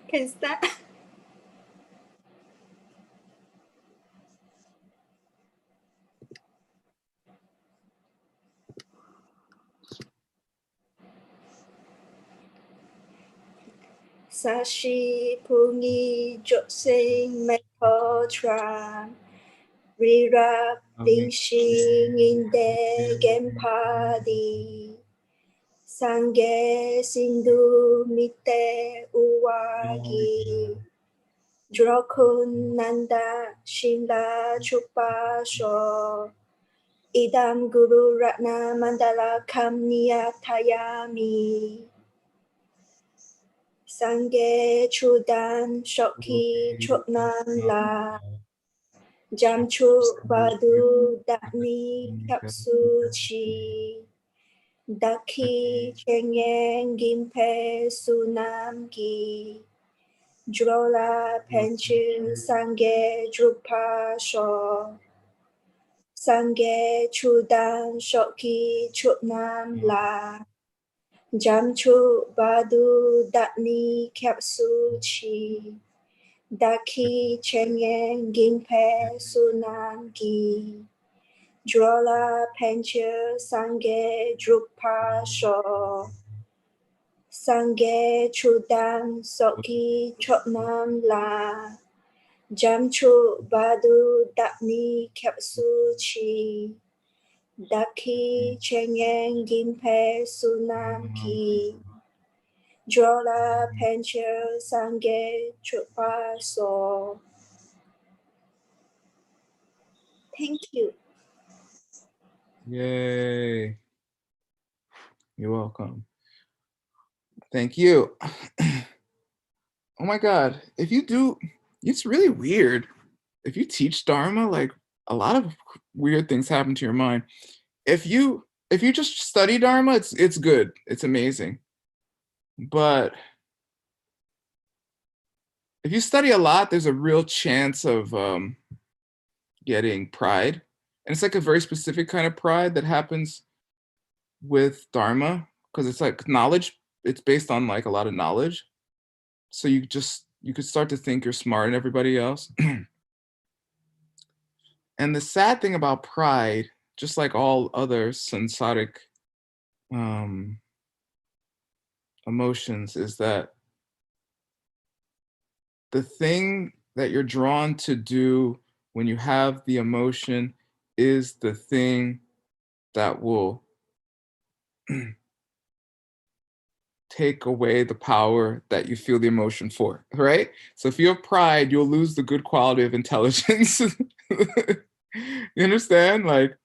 Can start. Sashi pungi josing mekotra rira bingshing in the game party sange sindu mite uwagi drokun nanda shinda chupa sho idam guru ratna mandala kamniya tayami Sange Chudan Shoki Chotnan La Jamchu Badu Dakni Kapsu Chi Daki Chenyang Gimpe Sunam Gi Drola Penchu Sange Drupa Sho Sange Chudan Shoki Chotnan La Jamchu Badu Datni Kapsu Chi Daki Chenyang Gingpe Sunan Gi Drola Penche Sange Drukpa Sho Sange Chudang Soki Chotnam La Jamchu Badu Datni Kapsu Chi Daki Chenyang Gingpe Sunan Gi Drola Penche Sange Drukpa So. Thank you. Yay. You're welcome. Thank you. Oh my God. If you do, it's really weird. If you teach Dharma, like a lot of weird things happen to your mind. If you just study Dharma, it's good. It's amazing. But if you study a lot, there's a real chance of getting pride. And it's like a very specific kind of pride that happens with Dharma, because it's like knowledge. It's based on like a lot of knowledge. So you could start to think you're smarter than everybody else. And the sad thing about pride, just like all other samsaric emotions, is that the thing that you're drawn to do when you have the emotion is the thing that will take away the power that you feel the emotion for, right? So if you have pride, you'll lose the good quality of intelligence. You understand? Like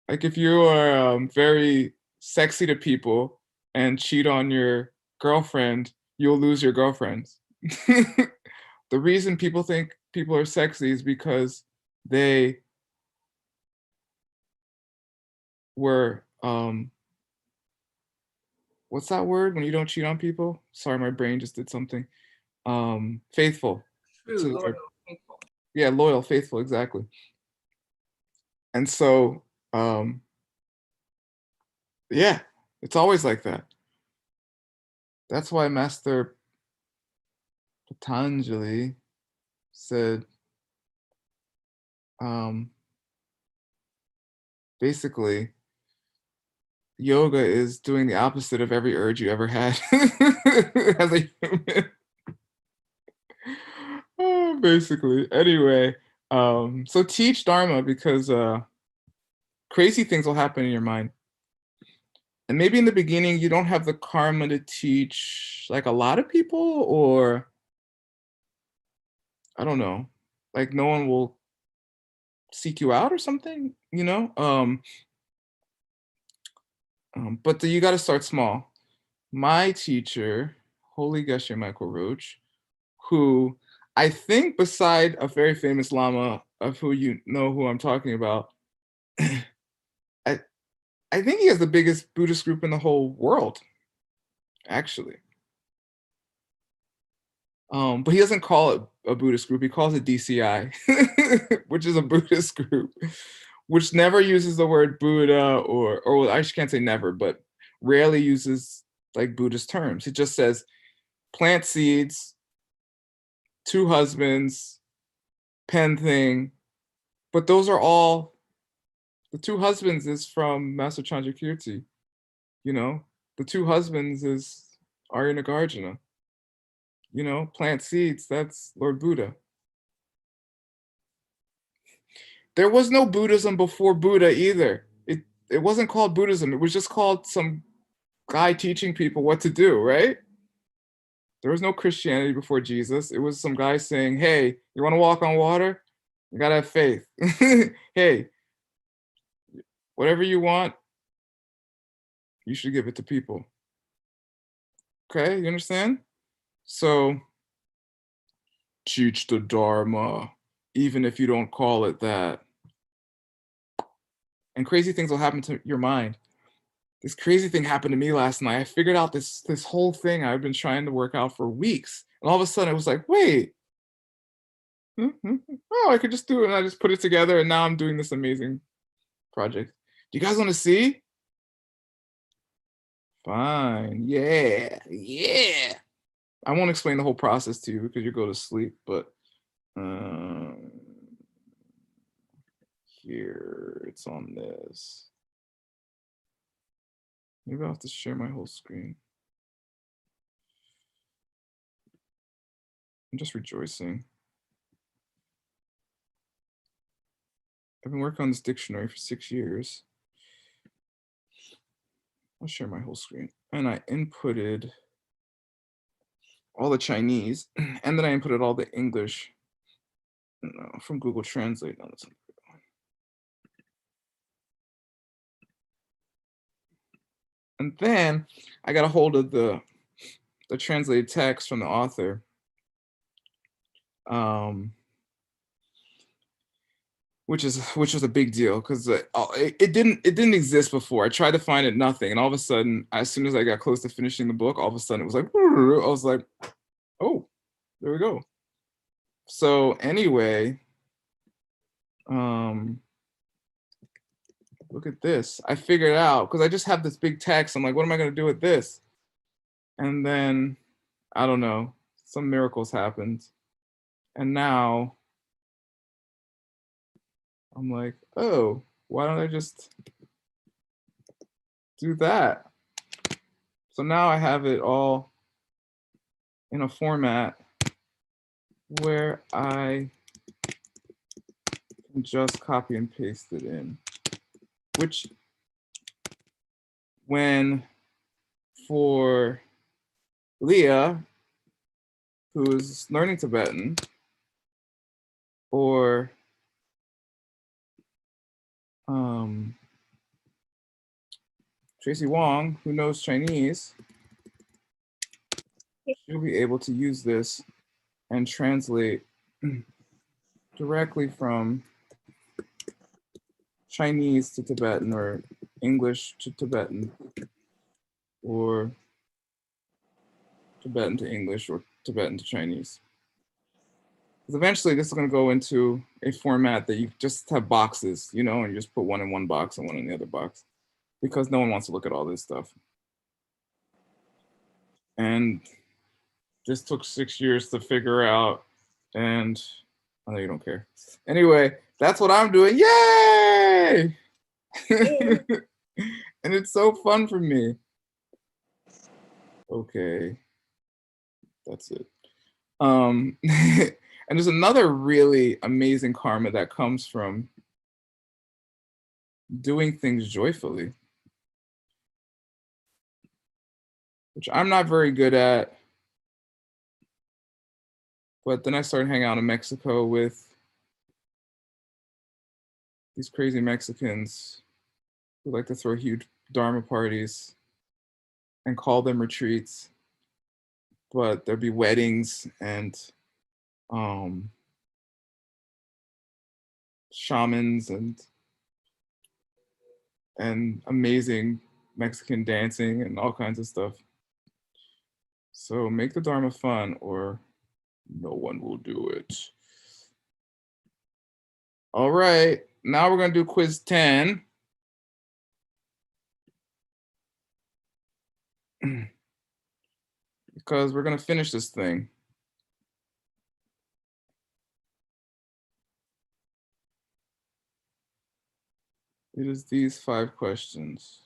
if you are very sexy to people and cheat on your girlfriend, you'll lose your girlfriend. The reason people think people are sexy is because they were what's that word when you don't cheat on people? Sorry, my brain just did something. Faithful. True, loyal, faithful. Yeah, loyal, faithful, exactly. And so yeah, it's always like that. That's why Master Patanjali said basically yoga is doing the opposite of every urge you ever had as a human. Oh, basically. Anyway, so teach Dharma, because crazy things will happen in your mind. And maybe in the beginning you don't have the karma to teach like a lot of people, or I don't know, like no one will seek you out or something, you know? But you got to start small. My teacher, Holy Geshe Michael Roach, who I think beside a very famous Lama, of who you know who I'm talking about, I think he has the biggest Buddhist group in the whole world, actually. But he doesn't call it a Buddhist group. He calls it DCI, which is a Buddhist group, which never uses the word Buddha, or I can't say never, but rarely uses like Buddhist terms. It just says plant seeds, 2 husbands, pen thing. But those are all, the 2 husbands is from Master Chandrakirti, you know? The 2 husbands is Arya Nagarjuna. You know, plant seeds, that's Lord Buddha. There was no Buddhism before Buddha either. It wasn't called Buddhism. It was just called some guy teaching people what to do, right? There was no Christianity before Jesus. It was some guy saying, hey, you want to walk on water? You got to have faith. Hey, whatever you want, you should give it to people. Okay, you understand? So, teach the Dharma, even if you don't call it that. And crazy things will happen to your mind. This crazy thing happened to me last night. I figured out this whole thing I've been trying to work out for weeks. And all of a sudden, it was like, wait, oh, I could just do it. And I just put it together. And now I'm doing this amazing project. Do you guys want to see? Fine. Yeah. Yeah. I won't explain the whole process to you because you go to sleep. But here, it's on this. Maybe I'll have to share my whole screen. I'm just rejoicing. I've been working on this dictionary for 6 years. I'll share my whole screen. And I inputted all the Chinese, and then I inputted all the English from Google Translate. No, that's not good. And then I got a hold of the translated text from the author. Which was a big deal because it didn't exist before. I tried to find it, nothing, and all of a sudden, as soon as I got close to finishing the book, all of a sudden it was like, I was like, oh, there we go. So anyway, look at this. I figured out because I just have this big text. I'm like, what am I gonna do with this? And then I don't know, some miracles happened, and now I'm like, oh, why don't I just do that? So now I have it all in a format where I can just copy and paste it in, which when for Leah, who's learning Tibetan, or Tracy Wong, who knows Chinese, she'll be able to use this and translate directly from Chinese to Tibetan, or English to Tibetan, or Tibetan to English, or Tibetan to Chinese. Because eventually this is going to go into a format that you just have boxes, you know, and you just put one in one box and one in the other box, because no one wants to look at all this stuff. And this took 6 years to figure out, and I know you don't care. Anyway, that's what I'm doing. Yay! And it's so fun for me. Okay, that's it. And there's another really amazing karma that comes from doing things joyfully, which I'm not very good at. But then I started hanging out in Mexico with these crazy Mexicans who like to throw huge Dharma parties and call them retreats. But there'd be weddings and shamans and amazing Mexican dancing and all kinds of stuff. So make the Dharma fun, or no one will do it. All right, now we're gonna do quiz 10. because we're going to finish this thing. It is these 5 questions.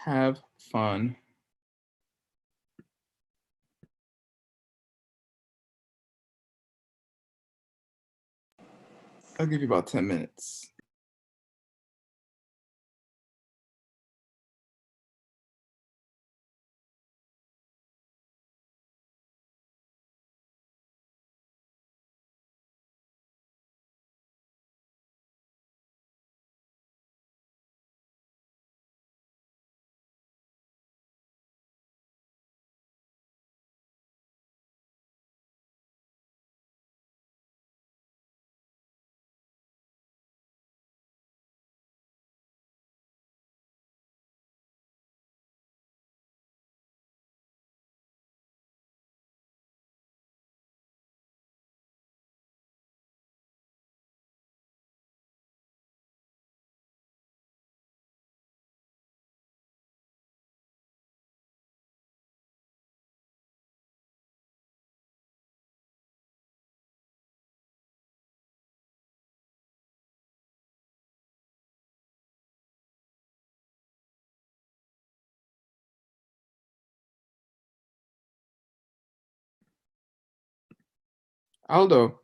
Have fun. I'll give you about 10 minutes. Aldo.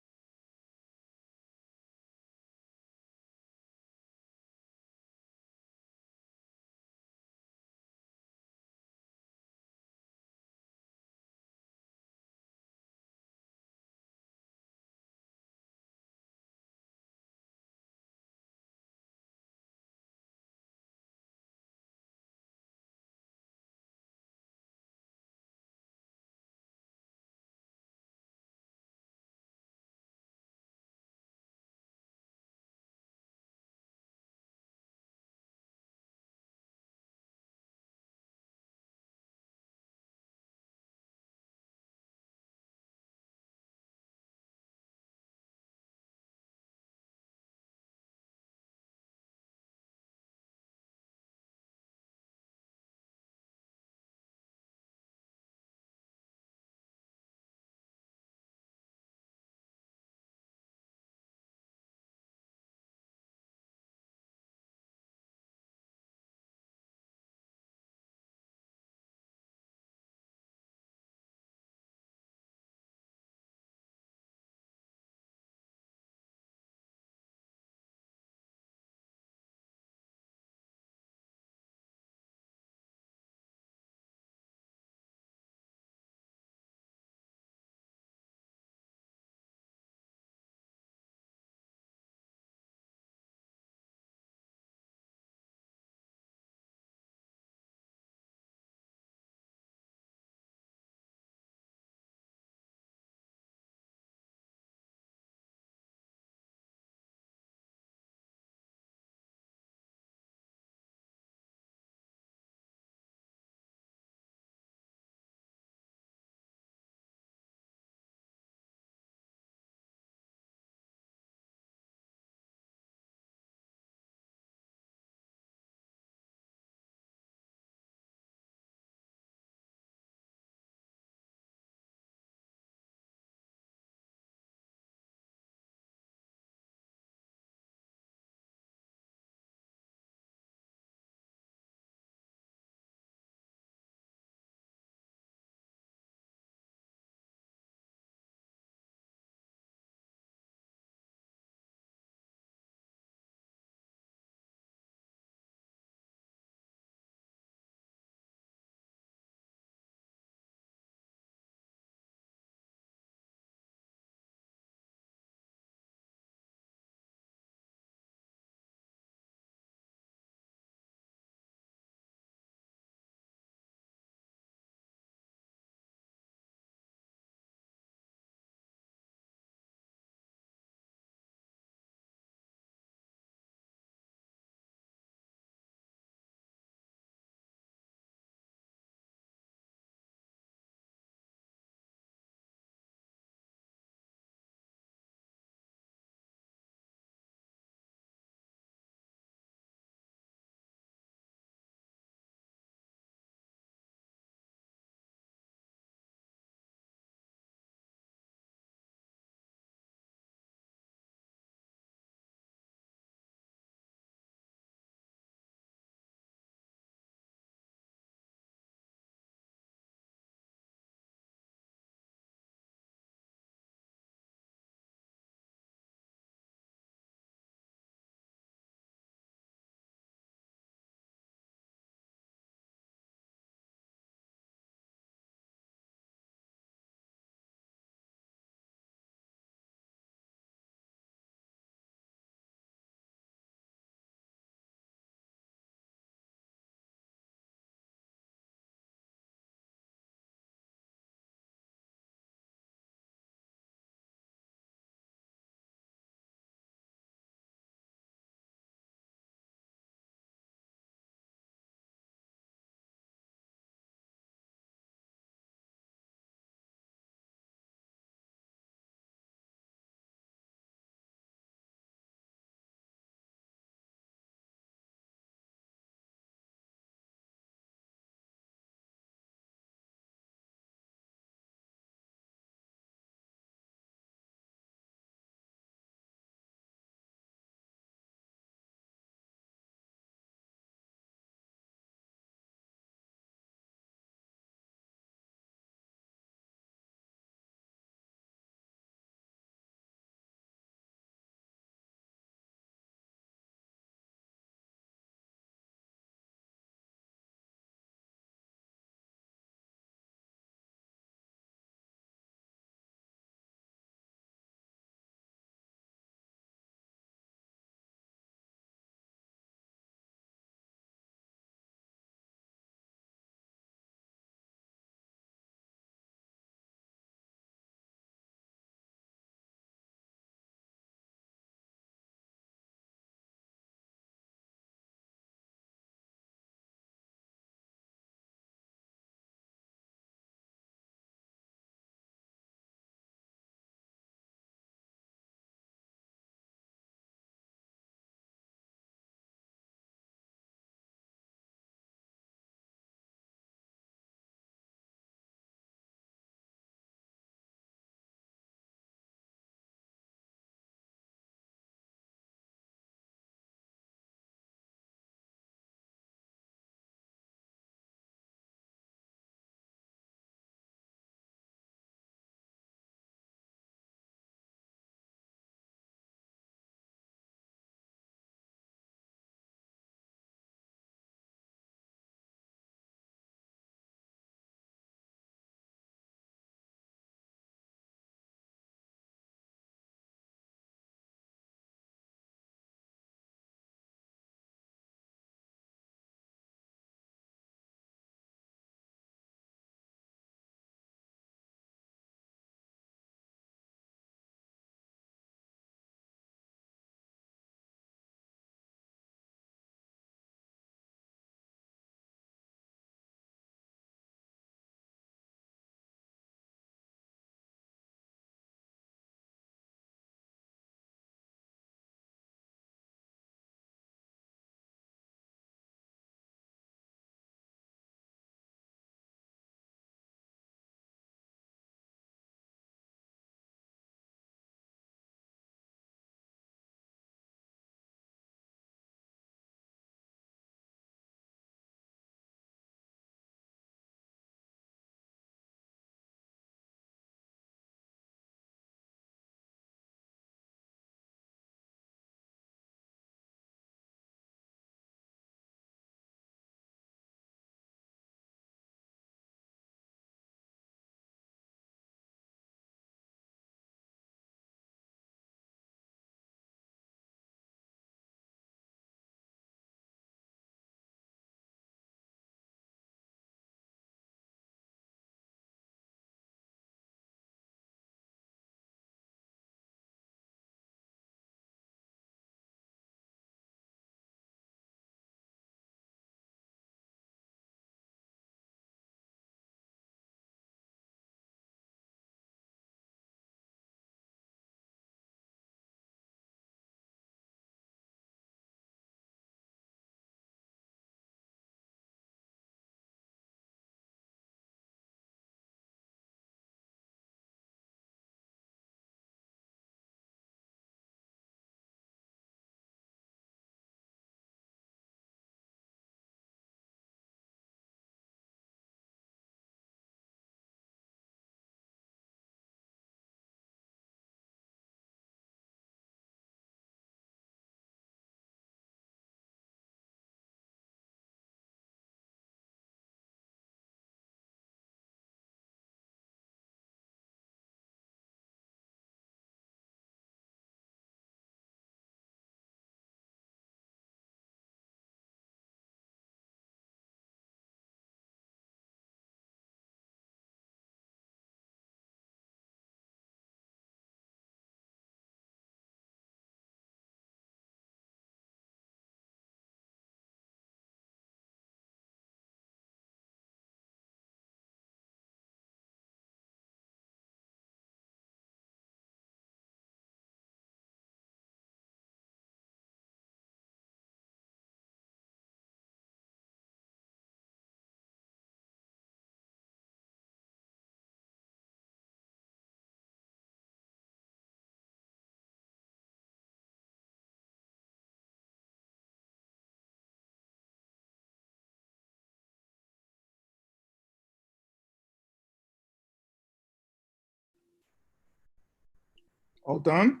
All done?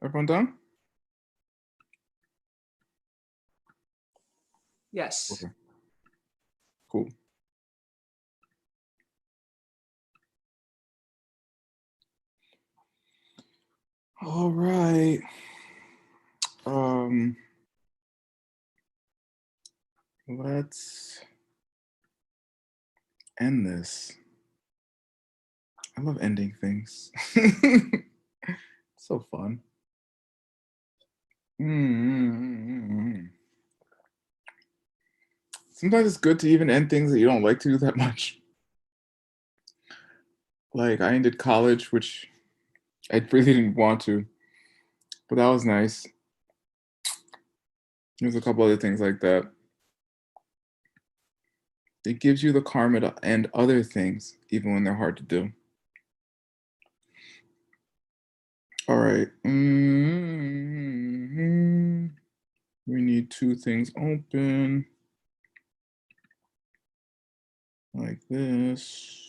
Everyone done? Yes. Okay. Cool. All right. Let's end this. I love ending things. So fun. Sometimes it's good to even end things that you don't like to do that much. Like I ended college, which I really didn't want to, but that was nice. There's a couple other things like that. It gives you the karma to end other things, even when they're hard to do. All right. We need two things open. Like this.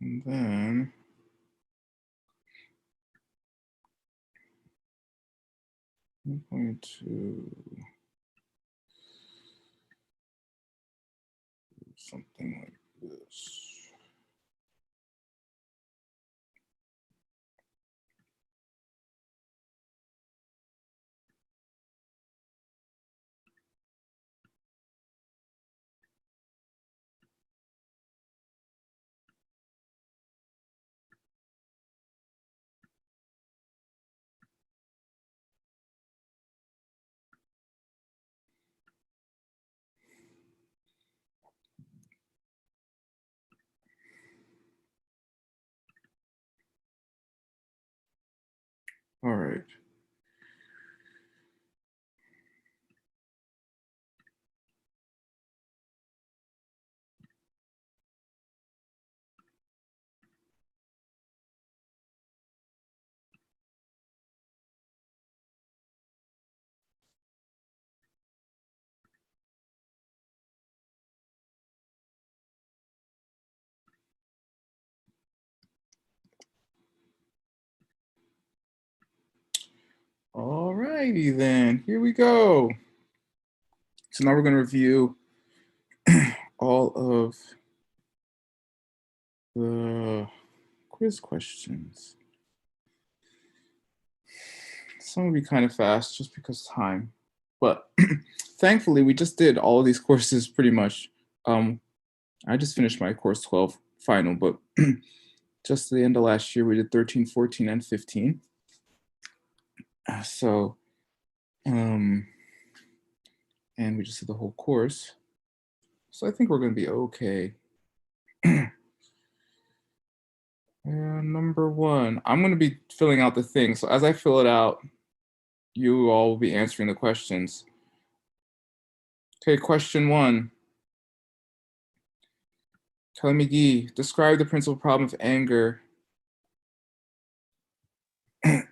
And then I'm going to do something like this. All right. All righty then, here we go. So now we're going to review all of the quiz questions. Some will be kind of fast just because time, but thankfully we just did all of these courses pretty much. I just finished my course 12 final, but just the end of last year we did 13, 14, and 15. So, and we just did the whole course. So I think we're going to be okay. Number one, I'm going to be filling out the thing. So as I fill it out, you all will be answering the questions. Okay, question one. Kelly McGee, describe the principal problem of anger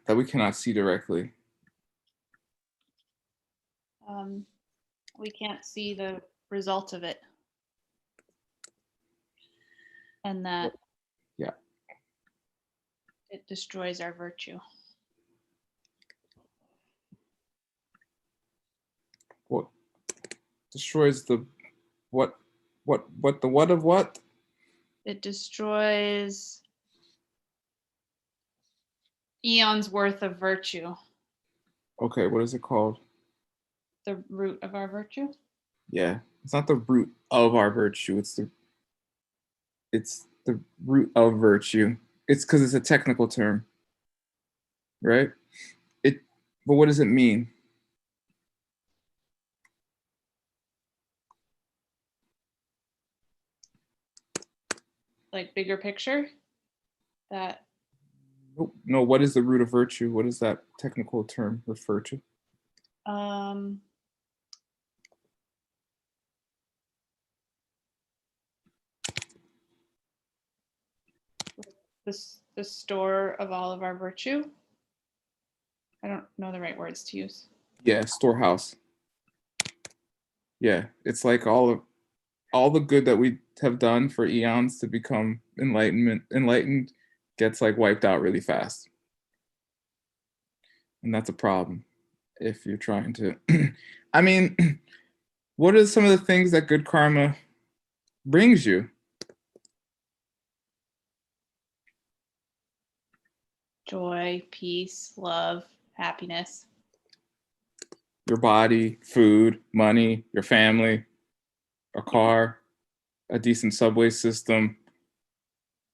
that we cannot see directly. We can't see the result of it. And that Yeah. it destroys our virtue. What destroys the what the what of what? It destroys eons worth of virtue. Okay, what is it called? The root of our virtue? Yeah, it's not the root of our virtue. It's the root of virtue. It's because it's a technical term, right? But what does it mean? Like bigger picture? That No, what is the root of virtue? What does that technical term refer to? the store of all of our virtue. I don't know the right words to use. Yeah, storehouse. Yeah, it's like all the good that we have done for eons to become enlightened gets like wiped out really fast. And that's a problem if you're trying to I mean, what are some of the things that good karma brings you? Joy, peace, love, happiness. Your body, food, money, your family, a car, a decent subway system,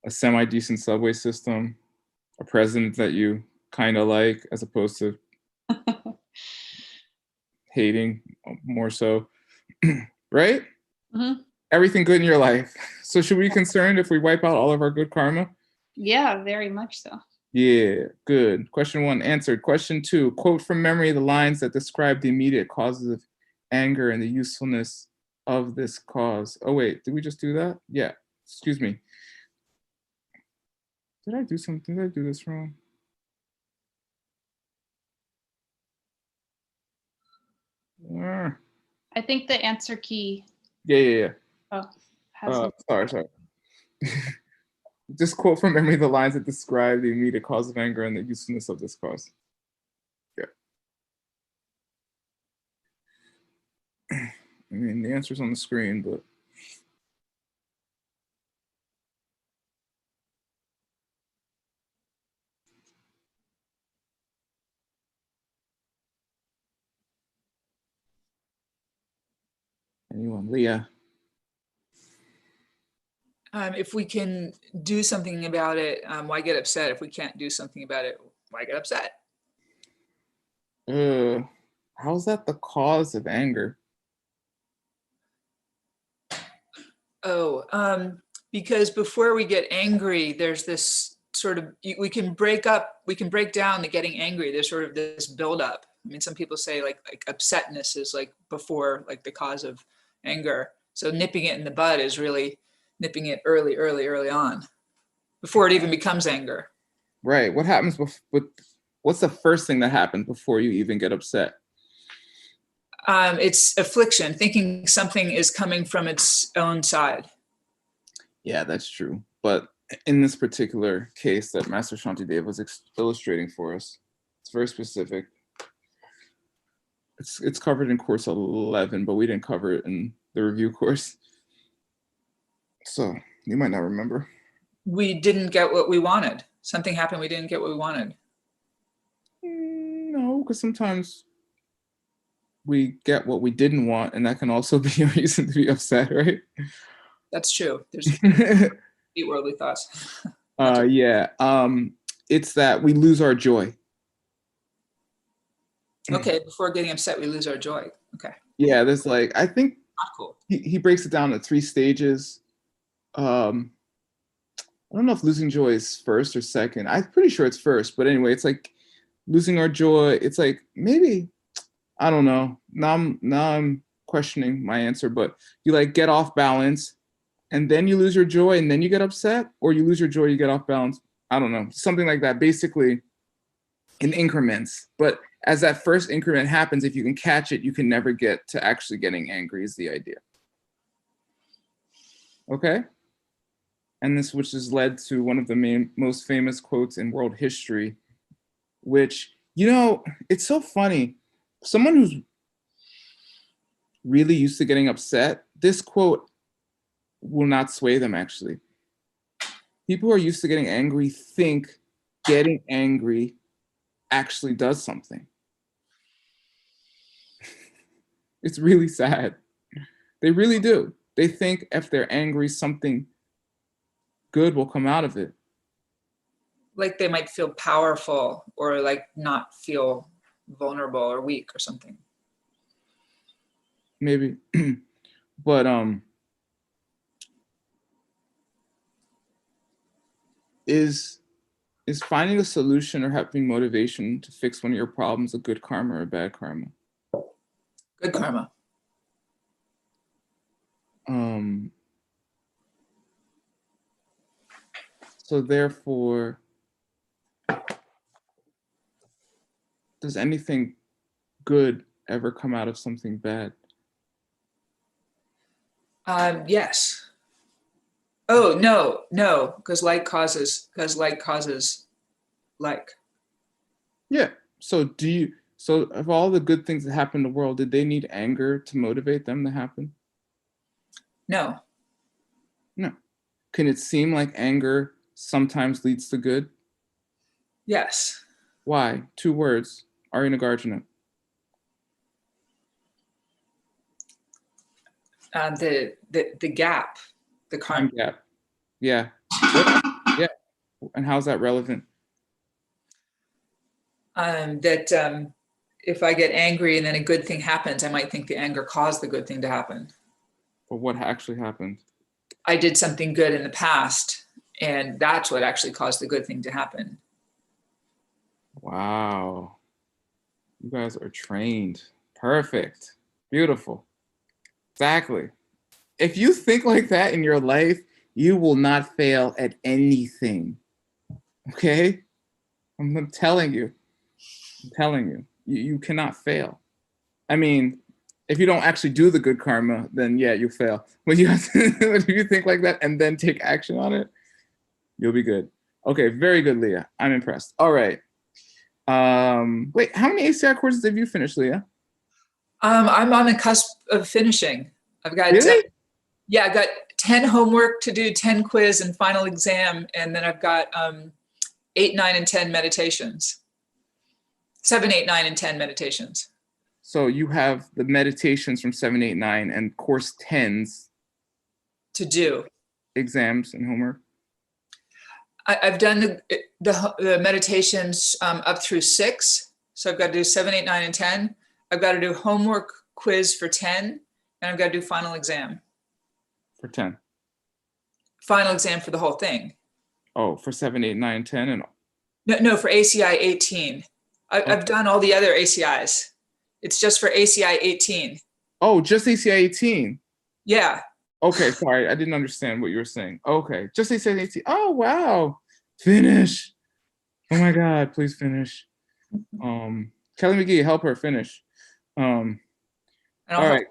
a semi-decent subway system, a president that you kind of like as opposed to hating more so. Right? Mm-hmm. Everything good in your life. So should we be concerned if we wipe out all of our good karma? Yeah, very much so. Yeah, good. Question 1 answered. Question 2, quote from memory the lines that describe the immediate causes of anger and the usefulness of this cause. Oh wait, did we just do that? Yeah, excuse me. Did I do something? Did I do this wrong? I think the answer key. Yeah. Oh, Sorry. Just quote from memory the lines that describe the immediate cause of anger and the usefulness of this cause. Yeah. I mean, the answer's on the screen, but anyone? Leah. If we can do something about it, why get upset? If we can't do something about it, why get upset? How's that the cause of anger? Because before we get angry, there's this sort of, we can break down the getting angry. There's sort of this buildup. I mean, some people say like upsetness is like before like the cause of anger. So nipping it in the bud is really nipping it early on, before it even becomes anger. Right. What happens what's the first thing that happens before you even get upset? It's affliction, thinking something is coming from its own side. Yeah, that's true. But in this particular case that Master Shantideva was illustrating for us, it's very specific. It's covered in course 11, but we didn't cover it in the review course. So you might not remember. We didn't get what we wanted. Something happened, we didn't get what we wanted. No, because sometimes we get what we didn't want, and that can also be a reason to be upset, right? That's true. There's eight worldly thoughts. Yeah. It's that we lose our joy. Okay, before getting upset, we lose our joy. Okay. Yeah, there's like, I think Not cool. he breaks it down to 3 stages. I don't know if losing joy is first or second. I'm pretty sure it's first, but anyway, it's like losing our joy. It's like maybe, I don't know. Now I'm questioning my answer, but you like get off balance and then you lose your joy and then you get upset, or you lose your joy, you get off balance. I don't know, something like that, basically in increments. But as that first increment happens, if you can catch it, you can never get to actually getting angry is the idea. Okay? And this, which has led to one of the most famous quotes in world history, which, you know, it's so funny. Someone who's really used to getting upset, this quote will not sway them, actually. People who are used to getting angry think getting angry actually does something. It's really sad. They really do. They think if they're angry, something good will come out of it. Like they might feel powerful or like not feel vulnerable or weak or something. Maybe. But is finding a solution or having motivation to fix one of your problems a good karma or a bad karma? Good karma. So therefore, does anything good ever come out of something bad? Yes. Oh, no, because like causes like. Yeah. So so of all the good things that happen in the world, did they need anger to motivate them to happen? No. No. Can it seem like anger sometimes leads to good? Yes. Why? 2 words. Ari Nagarjuna. The gap, the Time karma. gap. Yeah. Yeah. And how's that relevant? That if I get angry and then a good thing happens, I might think the anger caused the good thing to happen. Or what actually happened? I did something good in the past, and that's what actually caused the good thing to happen. Wow. You guys are trained. Perfect. Beautiful. Exactly. If you think like that in your life, you will not fail at anything. Okay? I'm telling you. I'm telling you. You cannot fail. I mean, if you don't actually do the good karma, then yeah, you fail. When you have to, if you think like that and then take action on it, you'll be good. Okay, very good, Leah. I'm impressed. All right. Wait, how many ACI courses have you finished, Leah? I'm on the cusp of finishing. I've got Really? I've got 10 homework to do, 10 quiz and final exam, and then I've got 8, 9, and 10 meditations. 7, 8, 9, and 10 meditations. So you have the meditations from 7, 8, 9 and course 10s To do. exams and homework. I've done the meditations up through 6. So I've got to do 7, 8, 9, and 10. I've got to do homework quiz for 10, and I've got to do final exam. For 10. Final exam for the whole thing. Oh, for 7, 8, 9, 10 and No, for ACI 18. I've done all the other ACIs. It's just for ACI 18. oh, just ACI 18. Yeah. Okay, sorry, I didn't understand what you were saying. Okay, just ACI 18. Oh wow, finish. Oh my God, please finish. Kelly McGee, help her finish. And I'll All help. right.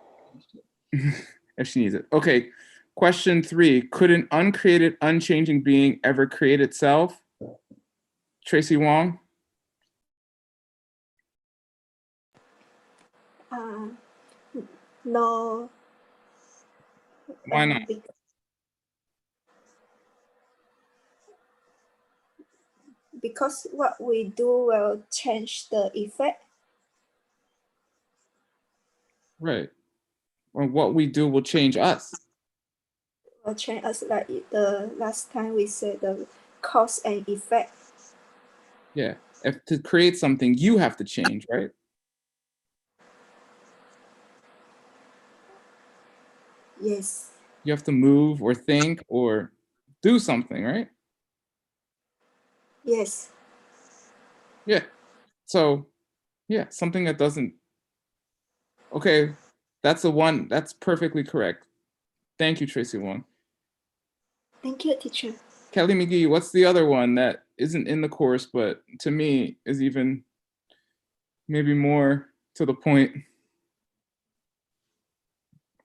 If she needs it. Okay. Question 3. Could an uncreated, unchanging being ever create itself? Tracy Wong? No. Why not? Because what we do will change the effect. Right. Or what we do will change us. Will change us, like the last time we said, the cause and effect. Yeah. If to create something, you have to change, right? Yes. You have to move or think or do something, right? Yes. Yeah. So, yeah, something that doesn't. Okay, that's the one. That's perfectly correct. Thank you, Tracy Wong. Thank you, teacher. Kelly McGee, what's the other one that isn't in the course, but to me is even maybe more to the point?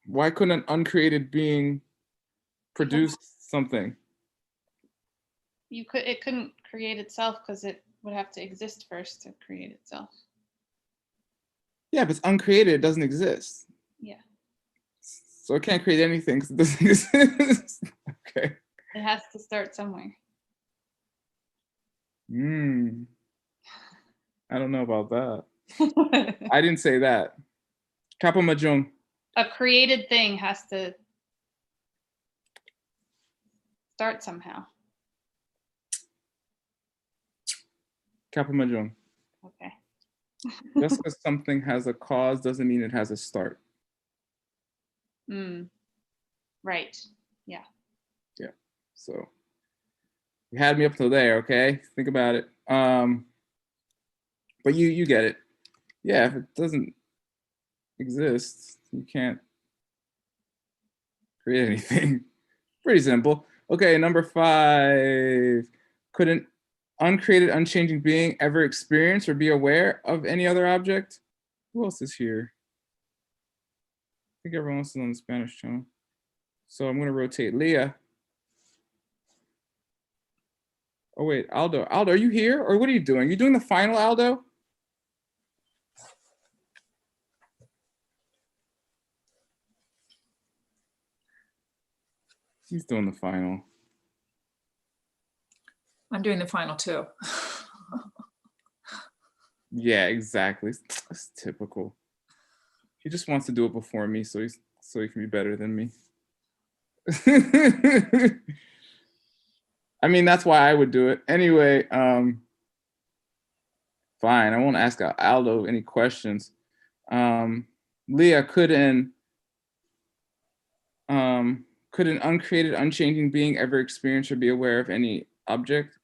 Why couldn't an uncreated being produce something? It couldn't create itself because it would have to exist first to create itself. Yeah, if it's uncreated, it doesn't exist. Yeah. So it can't create anything because it doesn't exist. Okay. It has to start somewhere. I don't know about that. I didn't say that. Kappa Majung. A created thing has to start somehow. Kappa Majung. Okay. Just because something has a cause doesn't mean it has a start. Right. Yeah. Yeah. So you had me up till there, okay? Think about it. But you get it. Yeah, if it doesn't exist, you can't create anything. Pretty simple. Okay, number 5. Could an uncreated, unchanging being ever experience or be aware of any other object? Who else is here? I think everyone else is on the Spanish channel. So I'm going to rotate Leah. Oh, wait, Aldo. Aldo, are you here? Or what are you doing? Are you doing the final, Aldo? He's doing the final. I'm doing the final too. Yeah, exactly. That's typical. He just wants to do it before me so he can be better than me. I mean, that's why I would do it. Anyway, fine. I won't ask Aldo any questions. Leah, could an uncreated, unchanging being ever experience or be aware of any object?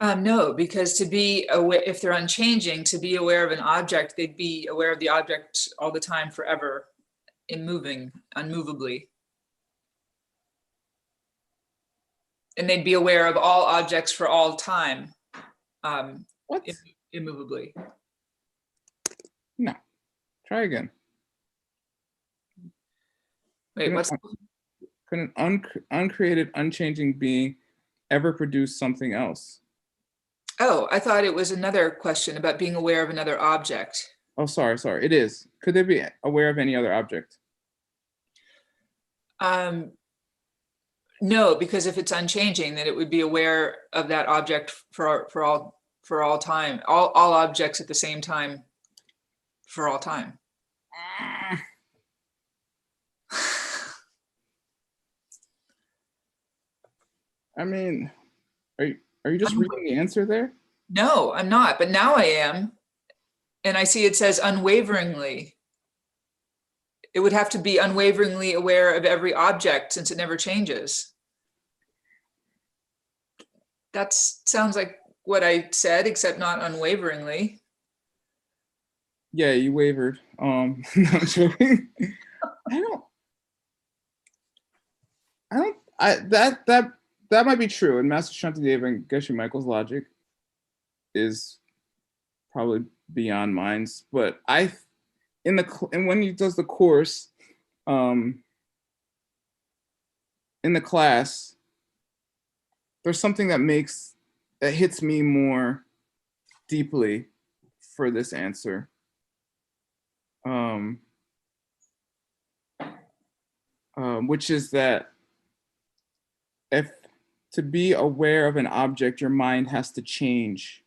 No, because to be aware, if they're unchanging, to be aware of an object, they'd be aware of the object all the time, forever, unmovably. And they'd be aware of all objects for all time, What? immovably. No. Try again. Wait, what's? Could an uncreated, unchanging being ever produce something else? Oh, I thought it was another question about being aware of another object. Oh, sorry. It is. Could they be aware of any other object? No, because if it's unchanging, then it would be aware of that object for all time, all objects at the same time, for all time. I mean, are you just reading the answer there? No, I'm not, but now I am. And I see it says unwaveringly. It would have to be unwaveringly aware of every object since it never changes. That sounds like what I said, except not unwaveringly. Yeah, you wavered. No, I'm joking. That might be true. And Master Shantideva and Geshe Michael's logic is probably beyond mine's. But when he does the course, in the class, there's something that hits me more deeply for this answer. Which is that if to be aware of an object, your mind has to change.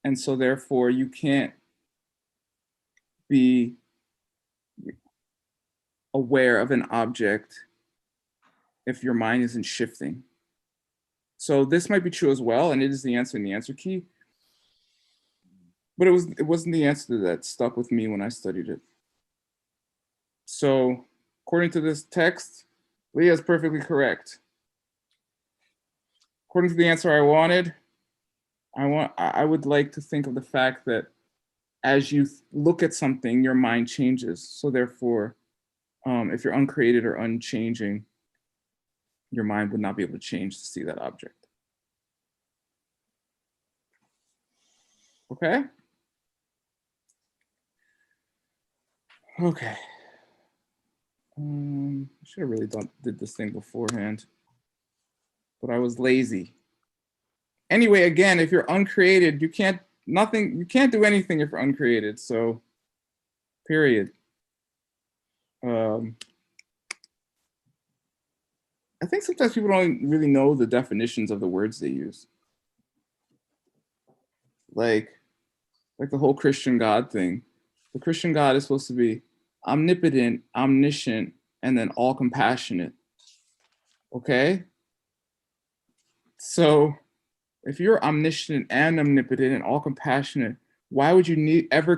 And so therefore you can't be aware of an object if your mind isn't shifting. So this might be true as well, and it is the answer in the answer key. But it wasn't the answer that stuck with me when I studied it. So according to this text, Leah is perfectly correct. According to the answer I wanted, I would like to think of the fact that as you look at something, your mind changes. So therefore, if you're uncreated or unchanging, your mind would not be able to change to see that object. Okay? Okay. I should have really did this thing beforehand, but I was lazy. Anyway, again, if you're uncreated, you can't do anything if you're uncreated. So, period. I think sometimes people don't really know the definitions of the words they use. Like the whole Christian God thing. The Christian God is supposed to be omnipotent, omniscient, and then all compassionate. Okay? So if you're omniscient and omnipotent and all compassionate, why would you ever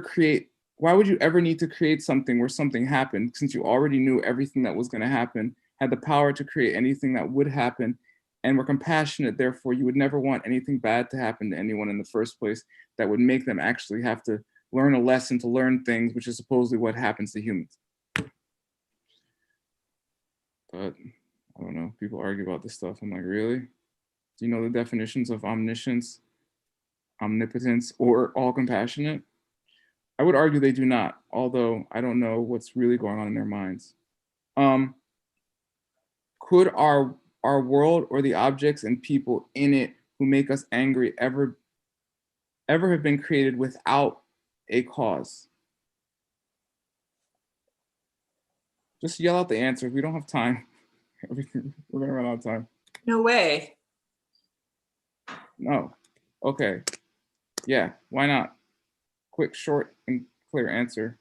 need to create something where something happened, since you already knew everything that was going to happen, had the power to create anything that would happen, and were compassionate? Therefore, you would never want anything bad to happen to anyone in the first place that would make them actually have to learn a lesson to learn things, which is supposedly what happens to humans. But I don't know. People argue about this stuff. I'm like, really? Do you know the definitions of omniscience, omnipotence, or all compassionate? I would argue they do not, although I don't know what's really going on in their minds. Could our world or the objects and people in it who make us angry ever have been created without a cause? Just yell out the answer. We don't have time. We're gonna run out of time. No way. No. Okay. Yeah, why not? Quick, short, and clear answer.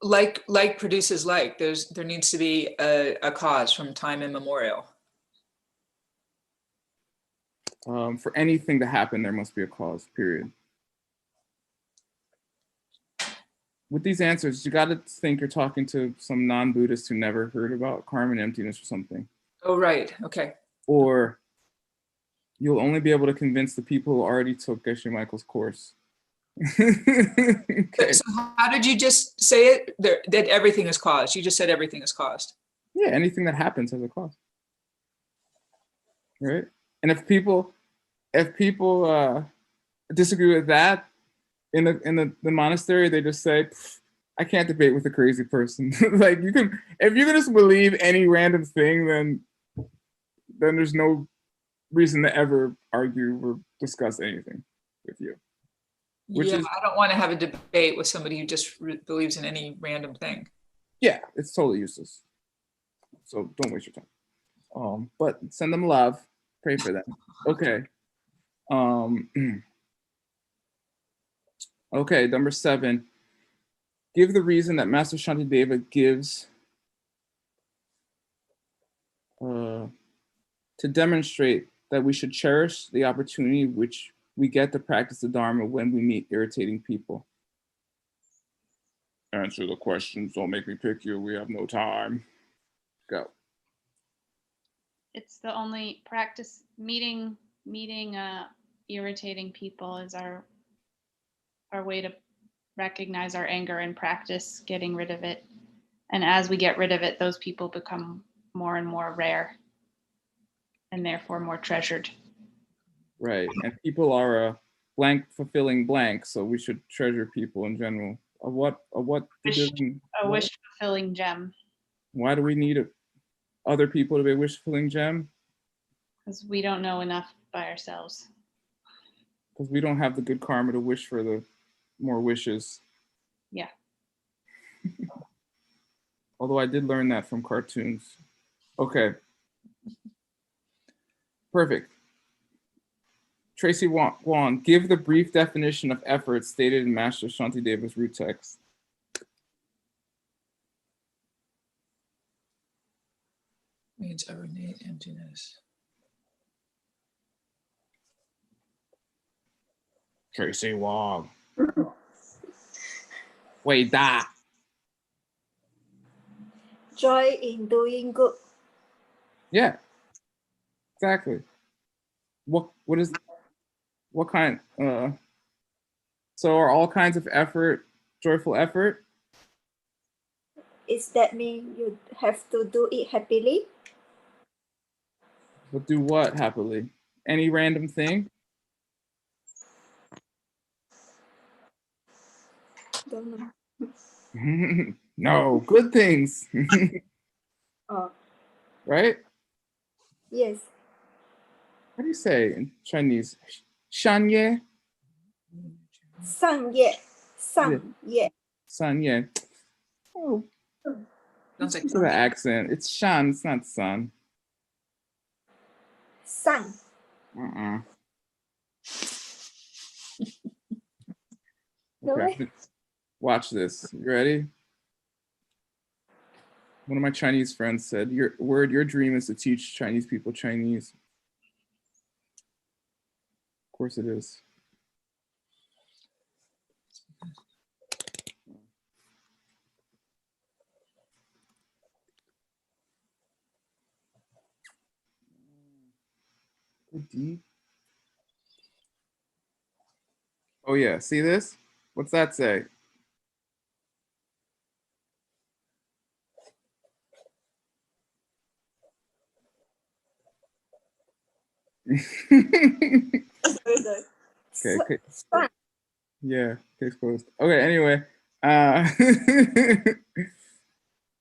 Like produces like. There needs to be a cause from time immemorial. For anything to happen, there must be a cause, period. With these answers, you got to think you're talking to some non-Buddhist who never heard about karma and emptiness or something. Oh, right. Okay. Or you'll only be able to convince the people who already took Geshe Michael's course. Okay. So how did you just say it? That everything is caused. You just said everything is caused. Yeah, anything that happens has a cause. Right? And if people disagree with that in the monastery, they just say, I can't debate with a crazy person. Like, you can, if you can just believe any random thing, then there's no reason to ever argue or discuss anything with you. I don't want to have a debate with somebody who just believes in any random thing. Yeah, it's totally useless. So don't waste your time. But send them love. Pray for them. Okay. Okay, number 7. Give the reason that Master Shantideva gives to demonstrate that we should cherish the opportunity which we get to practice the Dharma when we meet irritating people. Answer the questions. Don't make me pick you. We have no time. Go. It's the only practice. Meeting irritating people is our way to recognize our anger and practice getting rid of it. And as we get rid of it, those people become more and more rare and therefore more treasured. Right. And people are a blank fulfilling blank, so we should treasure people in general. A what wish fulfilling gem. Why do we need other people to be a wish fulfilling gem? Because we don't know enough by ourselves. Because we don't have the good karma to wish for the more wishes. Yeah. Although I did learn that from cartoons. Okay. Perfect. Tracy Wong, give the brief definition of effort stated in Master Shantideva's root text. Means emanate emptiness. Tracy Wong. Wait, that. Joy in doing good. Yeah. Exactly. What kind? So are all kinds of effort joyful effort? Is that mean you have to do it happily? But do what happily? Any random thing? Don't know. No, good things. Oh, Right? yes. How do you say in Chinese? Shanye? San ye. San ye. Sanye. Oh, Sounds like listen to the accent. It's Shan, it's not Sun. San. No way. Okay. Watch this. You ready? One of my Chinese friends said, your dream is to teach Chinese people Chinese. Of course it is. Deep. Oh yeah, see this? What's that say? The Okay. sun. Yeah, case closed. Okay, anyway.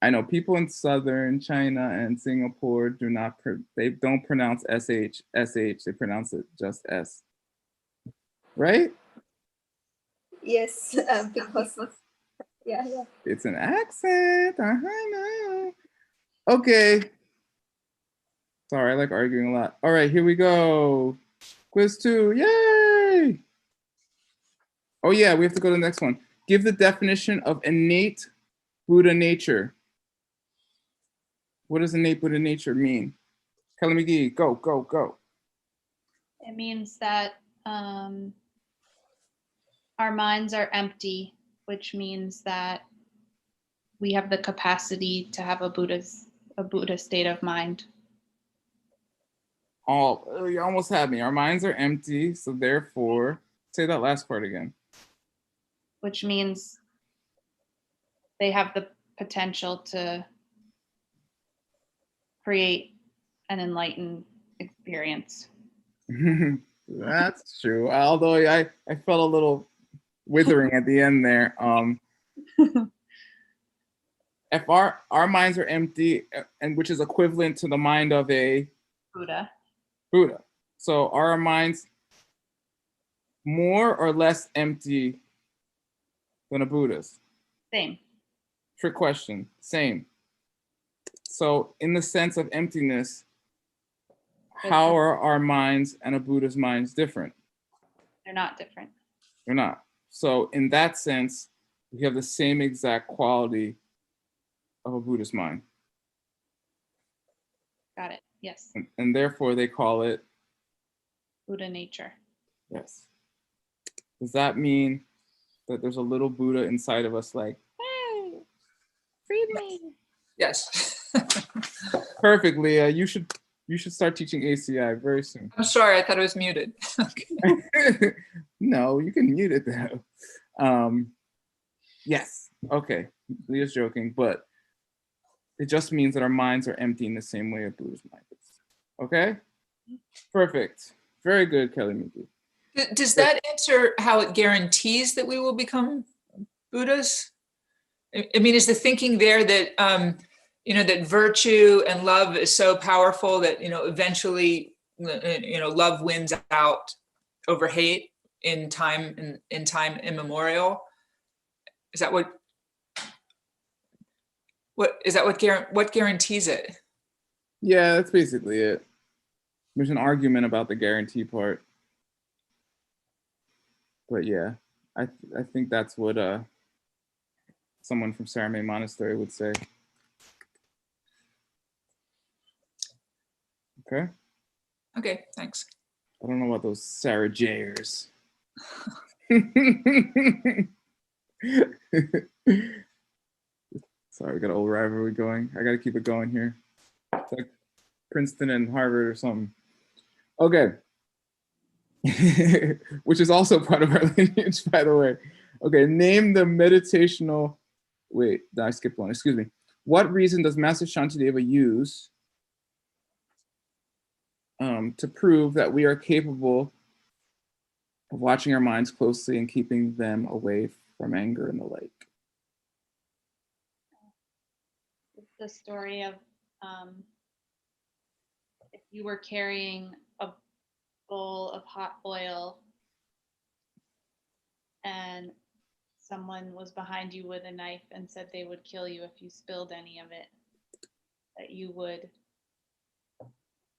I know people in southern China and Singapore they don't pronounce sh, they pronounce it just s. Right? Yes, because yeah. It's an accent. I know. Okay. Sorry, I like arguing a lot. All right, here we go. Quiz 2. Yay! Oh yeah, we have to go to the next one. Give the definition of innate Buddha nature. What does innate Buddha nature mean? Kelly McGee, go. It means that our minds are empty, which means that we have the capacity to have a Buddha state of mind. You almost had me. Our minds are empty, so therefore, say that last part again. Which means they have the potential to create an enlightened experience. That's true. Although I felt a little withering at the end there. If our minds are empty, and which is equivalent to the mind of a Buddha. So are our minds more or less empty than a Buddha's? Same. Trick question. Same. So in the sense of emptiness, how are our minds and a Buddha's minds different? They're not different. They're not. So in that sense, we have the same exact quality of a Buddhist mind. Got it. Yes. And therefore they call it Buddha nature. Yes. Does that mean that there's a little Buddha inside of us like, hey, feed me? Yes. Perfect, Leah. You should start teaching ACI very soon. I'm sorry, I thought it was muted. Okay. No, you can mute it though. Yes. Okay. Leah's joking, but it just means that our minds are empty in the same way a Buddha's mind is. Okay? Perfect. Very good, Kelly McGee. Does that answer how it guarantees that we will become Buddhas? I mean, is the thinking there that, that virtue and love is so powerful that, eventually, love wins out over hate in time immemorial? Is that what guarantees it? Yeah, that's basically it. There's an argument about the guarantee part. But yeah, I think that's what someone from Saramay Monastery would say. Okay. Okay, thanks. I don't know about those Sarah Jayers. Sorry, we got an old rivalry going. I got to keep it going here. It's like Princeton and Harvard or something. Okay. Which is also part of our lineage, by the way. Okay, name the meditational. Wait, I skipped one. Excuse me. What reason does Master Shantideva use to prove that we are capable of watching our minds closely and keeping them away from anger and the like? It's the story of if you were carrying a bowl of hot oil and someone was behind you with a knife and said they would kill you if you spilled any of it, that you would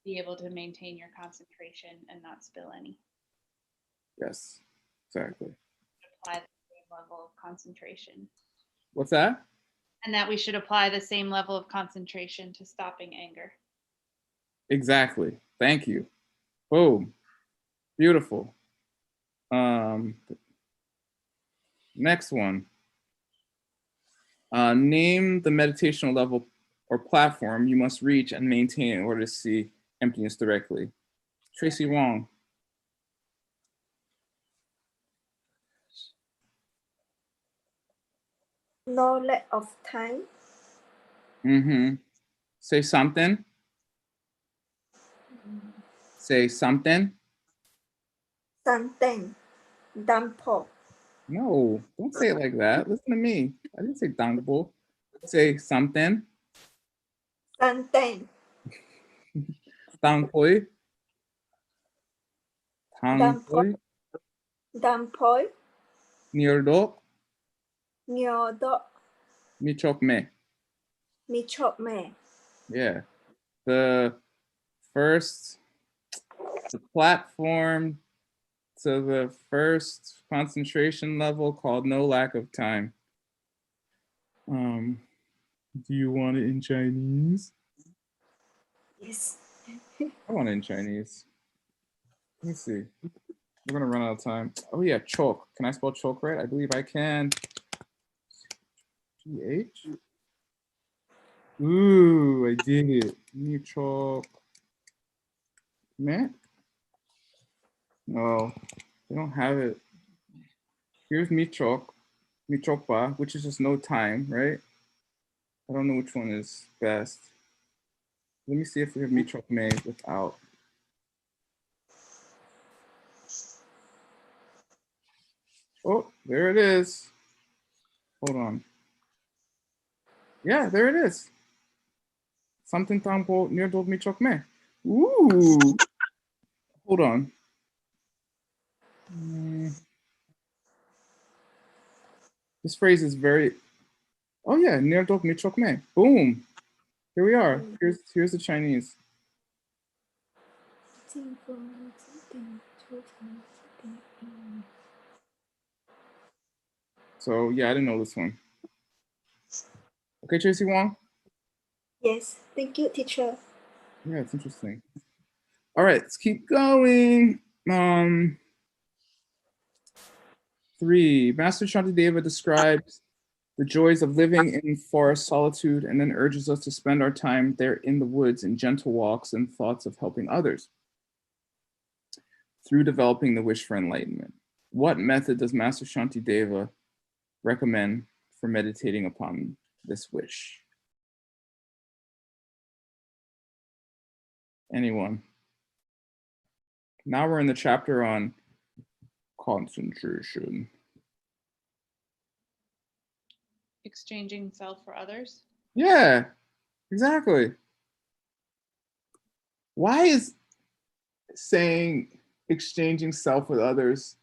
be able to maintain your concentration and not spill any. Yes, exactly. Apply the same level of concentration. What's that? And that we should apply the same level of concentration to stopping anger. Exactly. Thank you. Boom. Beautiful. Next one. Name the meditational level or platform you must reach and maintain in order to see emptiness directly. Tracy Wong. No lack of time. Say something. Say something. something, dampo, No, don't say it like that. Listen to me. I didn't say dampo. Say something. something, Tangpoi. dampo, Tangpoi. dampoi, Nierdok. nyodo, Michokme. michokme, Yeah. The platform to the first concentration level called No Lack of Time. Do you want it in Chinese? yes, I want it in Chinese. Let me see. We're gonna run out of time. Oh yeah, choke. Can I spell choke right? I believe I can. G-H? Ooh, I did it. Me choke. Man. No, they don't have it. Here's Michokpa, which is just no time, right? I don't know which one is best. Let me see if we have Michokme without. Oh, there it is. Hold on. Yeah, there it is. Something tampo near dog Michokme. Ooh. Hold on. This phrase is very. Oh yeah, near dog Michokme. Boom. Here we are. Here's the Chinese. So yeah, I didn't know this one. Okay, Tracy Wong. yes, thank you, teacher. Yeah, it's interesting. All right, let's keep going. 3. Master Shantideva describes the joys of living in forest solitude and then urges us to spend our time there in the woods in gentle walks and thoughts of helping others through developing the wish for enlightenment. What method does Master Shantideva recommend for meditating upon this wish? Anyone? Now we're in the chapter on concentration. Exchanging self for others. Yeah, exactly. Why is saying exchanging self with others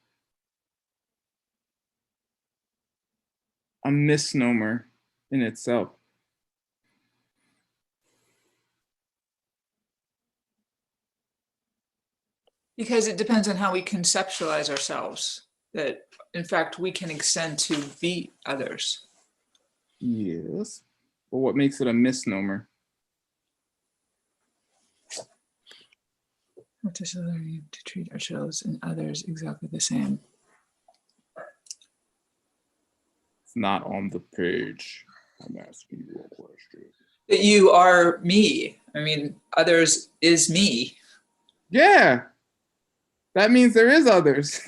a misnomer in itself? Because it depends on how we conceptualize ourselves, that in fact we can extend to be others. Yes. But what makes it a misnomer? What is learning to treat ourselves and others exactly the same? It's not on the page. I'm asking you a question. That you are me. I mean, others is me. Yeah. That means there is others.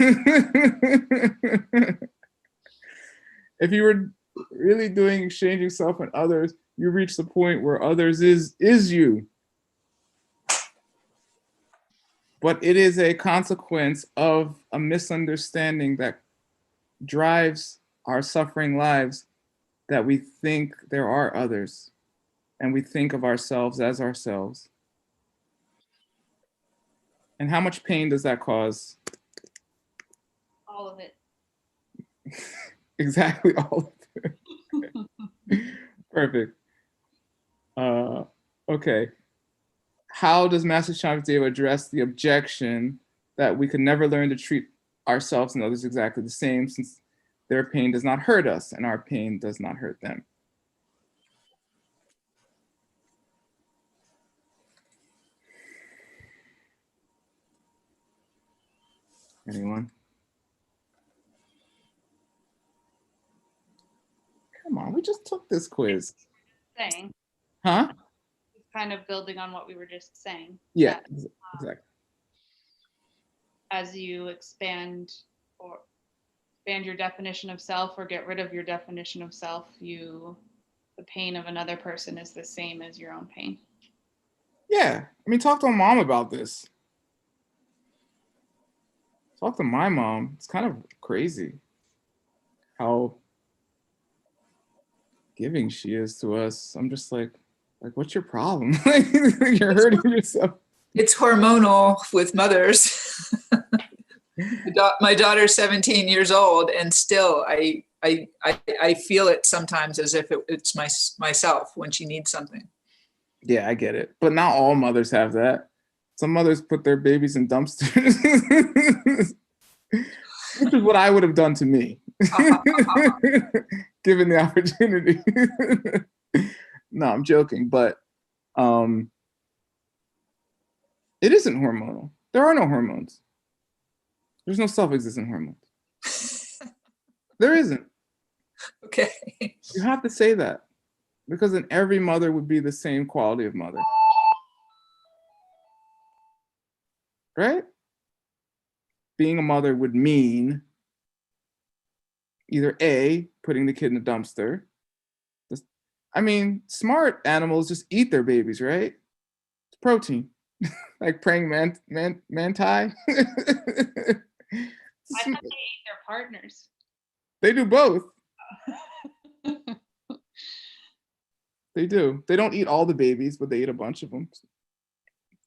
If you were really doing exchanging self and others, you reach the point where others is you. But it is a consequence of a misunderstanding that drives our suffering lives, that we think there are others and we think of ourselves as ourselves. And how much pain does that cause? All of it. Exactly all of it. Perfect. Okay. How does Master Shantideva address the objection that we could never learn to treat ourselves and others exactly the same, since their pain does not hurt us and our pain does not hurt them? Anyone? Come on, we just took this quiz. Saying. Huh? Kind of building on what we were just saying. Yeah, that, exactly. As you expand your definition of self or get rid of your definition of self, the pain of another person is the same as your own pain. Yeah, I mean, talk to my mom about this. talk to my mom. It's kind of crazy how giving she is to us. I'm just like, what's your problem? You're hurting yourself. It's hormonal with mothers. My daughter's 17 years old, and still I feel it sometimes as if it's myself when she needs something. Yeah, I get it. But not all mothers have that. Some mothers put their babies in dumpsters. Which is what I would have done to me. Given the opportunity. No, I'm joking, but it isn't hormonal. There are no hormones. There's no self-existent hormones. There isn't. Okay. You have to say that, because then every mother would be the same quality of mother. Right? Being a mother would mean either A, putting the kid in a dumpster. I mean, smart animals just eat their babies, right? It's protein. Like praying manti. I thought they ate their partners. They do both. They do. They don't eat all the babies, but they eat a bunch of them,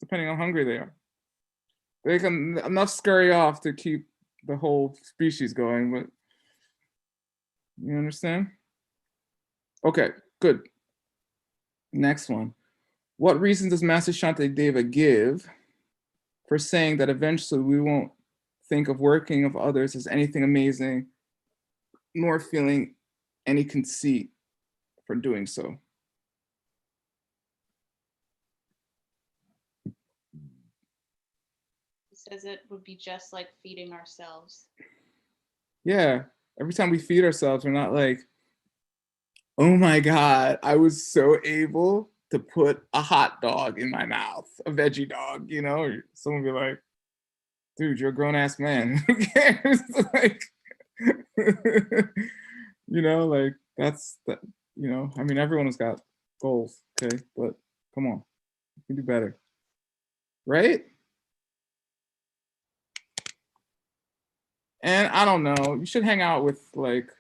depending on how hungry they are. They can enough scurry off to keep the whole species going, but you understand? Okay, good. Next one. What reason does Master Shantideva give for saying that eventually we won't think of working of others as anything amazing, nor feeling any conceit for doing so? He says it would be just like feeding ourselves. Yeah, every time we feed ourselves, we're not like, oh my God, I was so able to put a hot dog in my mouth, a veggie dog, you know? Or someone be like, dude, you're a grown-ass man. Who cares? Like, you know, like that's, that. You know, I mean, everyone has got goals, okay? But come on, you can do better, right? And I don't know, you should hang out with like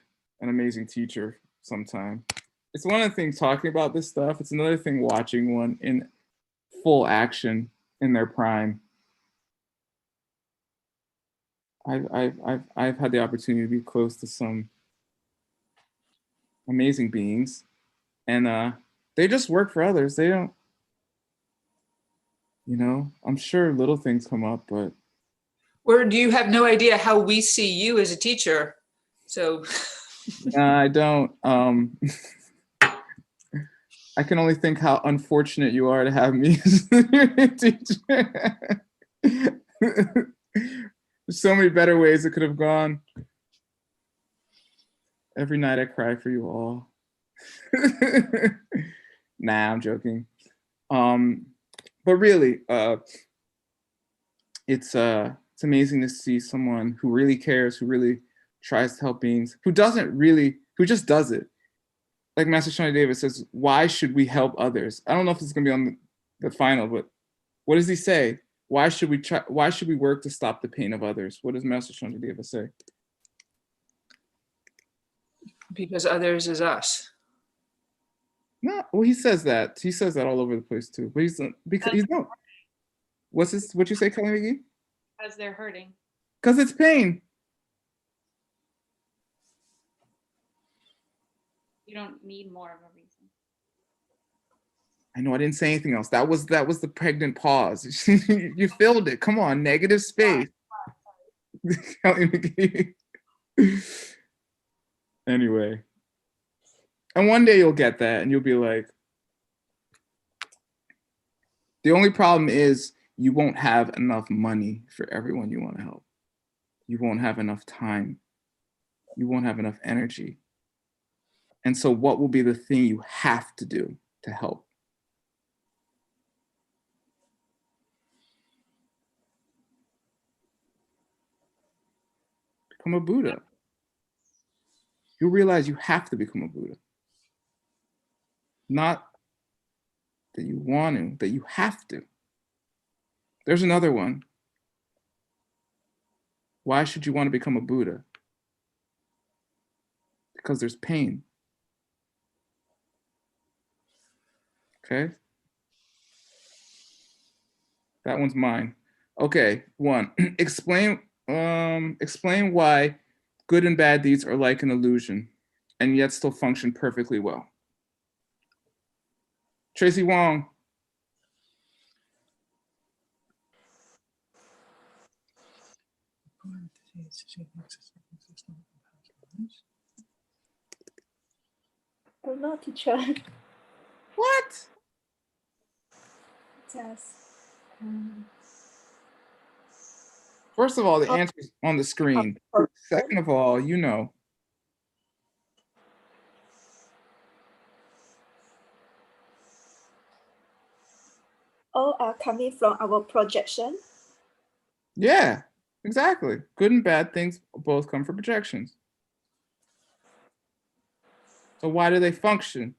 an amazing teacher sometime. It's one of the things talking about this stuff. It's another thing watching one in full action in their prime. I've had the opportunity to be close to some amazing beings, and they just work for others. They don't, you know, I'm sure little things come up, but. Or do you have no idea how we see you as a teacher? So. I don't. I can only think how unfortunate you are to have me as your teacher. There's so many better ways it could have gone. Every night I cry for you all. Nah, I'm joking. But really, it's amazing to see someone who really cares, who really tries to help beings, who just does it. Like Master Shantideva says, why should we help others? I don't know if it's gonna be on the final, but what does he say? Why should we work to stop the pain of others? What does Master Shantideva say? Because others is us. No, well, he says that. He says that all over the place too. But he's not. What you say, Kelly McGee? Because they're hurting. Because it's pain. You don't need more of a reason. I know I didn't say anything else. That was the pregnant pause. You filled it. Come on, negative space. Kelly McGee. Anyway. And one day you'll get that and you'll be like, the only problem is you won't have enough money for everyone you want to help. You won't have enough time. You won't have enough energy. And so what will be the thing you have to do to help? Become a Buddha. You'll realize you have to become a Buddha. Not that you want to, that you have to. There's another one. Why should you want to become a Buddha? Because there's pain. Okay? That one's mine. Okay, 1. Explain why good and bad deeds are like an illusion and yet still function perfectly well. Tracy Wong. Oh no, teacher. What? Just First of all, the answer's on the screen. Second of all, you know. all are coming from our projection. Yeah, exactly. Good and bad things both come from projections. So why do they function?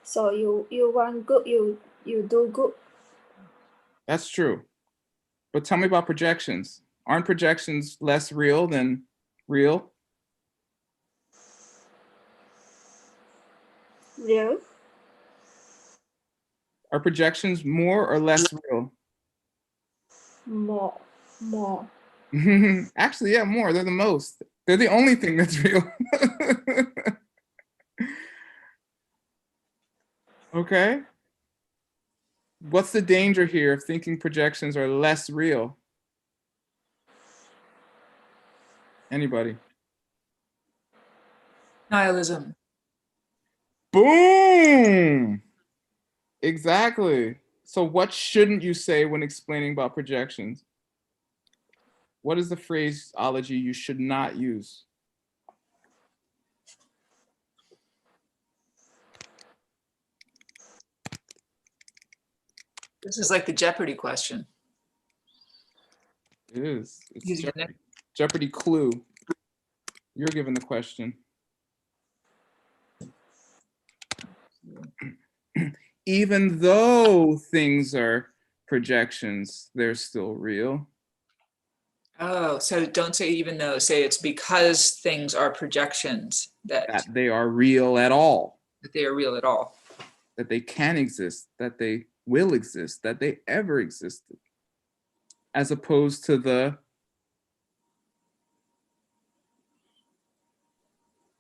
So you want good, you do good. That's true. But tell me about projections. Aren't projections less real than real? Real. Are projections more or less real? More. Actually, yeah, more. They're the most. They're the only thing that's real. Okay. What's the danger here of thinking projections are less real? Anybody? Nihilism. Boom! Exactly. So what shouldn't you say when explaining about projections? What is the phraseology you should not use? This is like the Jeopardy question. It is. It's Using the Jeopardy. Jeopardy clue. You're given the question. Even though things are projections, they're still real. Oh, so don't say even though, say it's because things are projections that That they are real at all. that they are real at all. That they can exist, that they will exist, that they ever existed. As opposed to the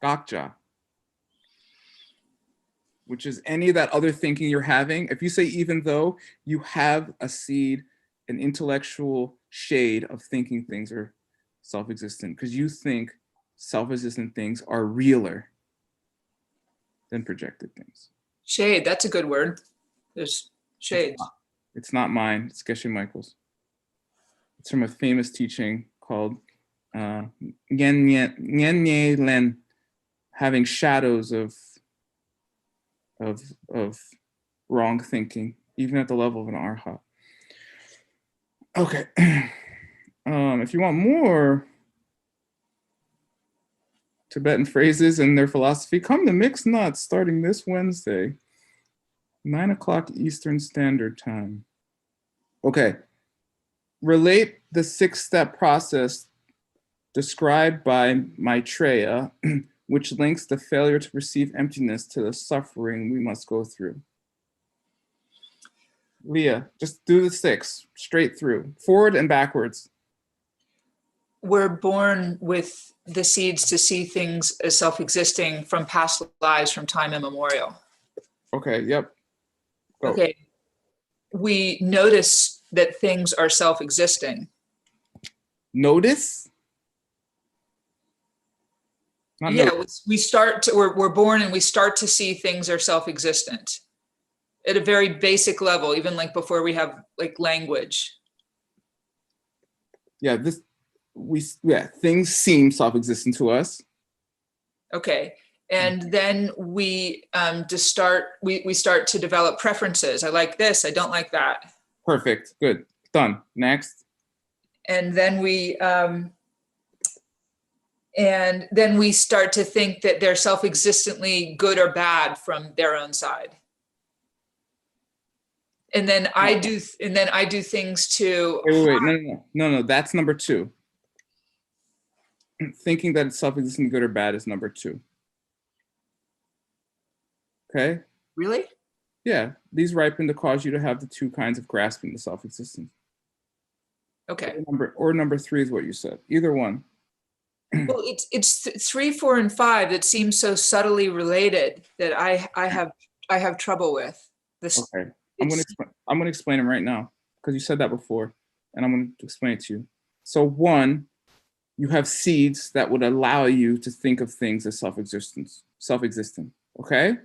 gotcha, which is any of that other thinking you're having. If you say even though, you have a seed, an intellectual shade of thinking things are self-existent because you think self-existent things are realer than projected things. Shade, that's a good word. There's shades. It's not mine, it's Geshe Michael's. It's from a famous teaching called Nyen Len, having shadows of wrong thinking, even at the level of an arhat. Okay. If you want more Tibetan phrases and their philosophy, come to Mixed Nuts starting this Wednesday, 9 o'clock Eastern Standard Time. Okay. Relate the 6-step process described by Maitreya, which links the failure to perceive emptiness to the suffering we must go through. Leah, just do the 6 straight through, forward and backwards. We're born with the seeds to see things as self-existing from past lives, from time immemorial. Okay, yep. Go. Okay. We notice that things are self-existing. Notice? Not Yeah, notice. we're born and we start to see things are self-existent at a very basic level, even like before we have like language. Yeah, things seem self-existent to us. Okay. And then we start to develop preferences. I like this, I don't like that. Perfect, good, done. Next. And then we start to think that they're self-existently good or bad from their own side. And then I do things to Wait. No. That's number 2. Thinking that it's self-existent, good or bad, is number 2. Okay? really? Yeah. These ripen to cause you to have the 2 kinds of grasping the self-existence. Okay. Or number 3 is what you said. Either one. Well, it's 3, 4, and 5 that seem so subtly related that I have trouble with this. Okay. I'm gonna explain them right now because you said that before, and I'm gonna explain it to you. So 1, you have seeds that would allow you to think of things as self-existent. Okay.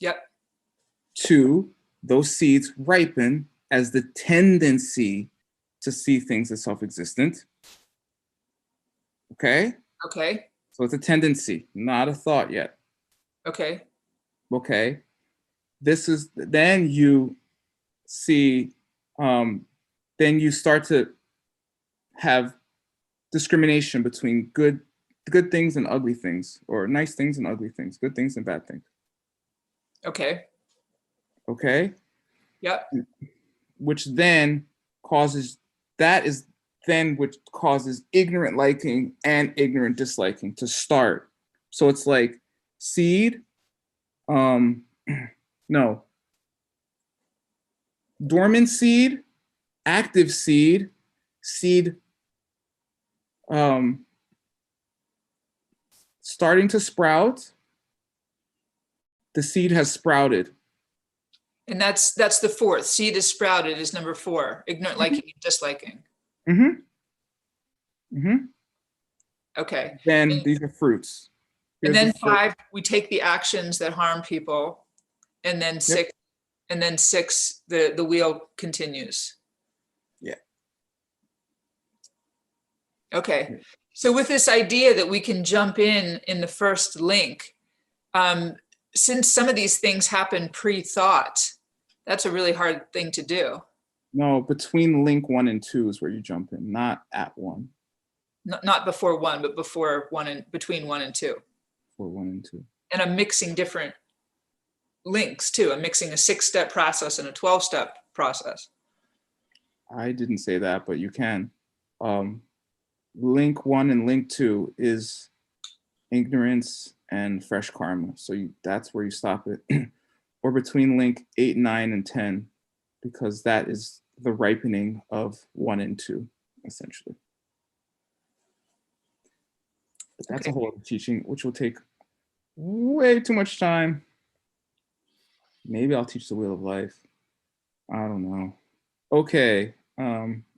Yep. 2, those seeds ripen as the tendency to see things as self-existent. Okay. Okay. So it's a tendency, not a thought yet. Okay. Okay. Then you see, then you start to have discrimination between good things and ugly things, or nice things and ugly things, good things and bad things. Okay. Okay. Yep. Which then causes which causes ignorant liking and ignorant disliking to start. So it's like seed, no, dormant seed, active seed, starting to sprout. The seed has sprouted. And that's the 4th. Seed is sprouted is number 4. Ignorant liking and disliking. Okay. Then these are fruits. And then 5, we take the actions that harm people. And then 6, the wheel continues. Yeah. Okay. So with this idea that we can jump in the first link, since some of these things happen pre-thought, that's a really hard thing to do. No, between link 1 and 2 is where you jump in, not at 1. Not before 1, but before 1 and between 1 and 2. Before 1 and 2. And I'm mixing different links too. I'm mixing a 6-step process and a 12-step process. I didn't say that, but you can. Link 1 and link 2 is ignorance and fresh karma. So that's where you stop it. Or between link 8, 9, and 10, because that is the ripening of 1 and 2, essentially. But that's a whole other teaching, which will take way too much time. Maybe I'll teach the Wheel of Life. I don't know. Okay.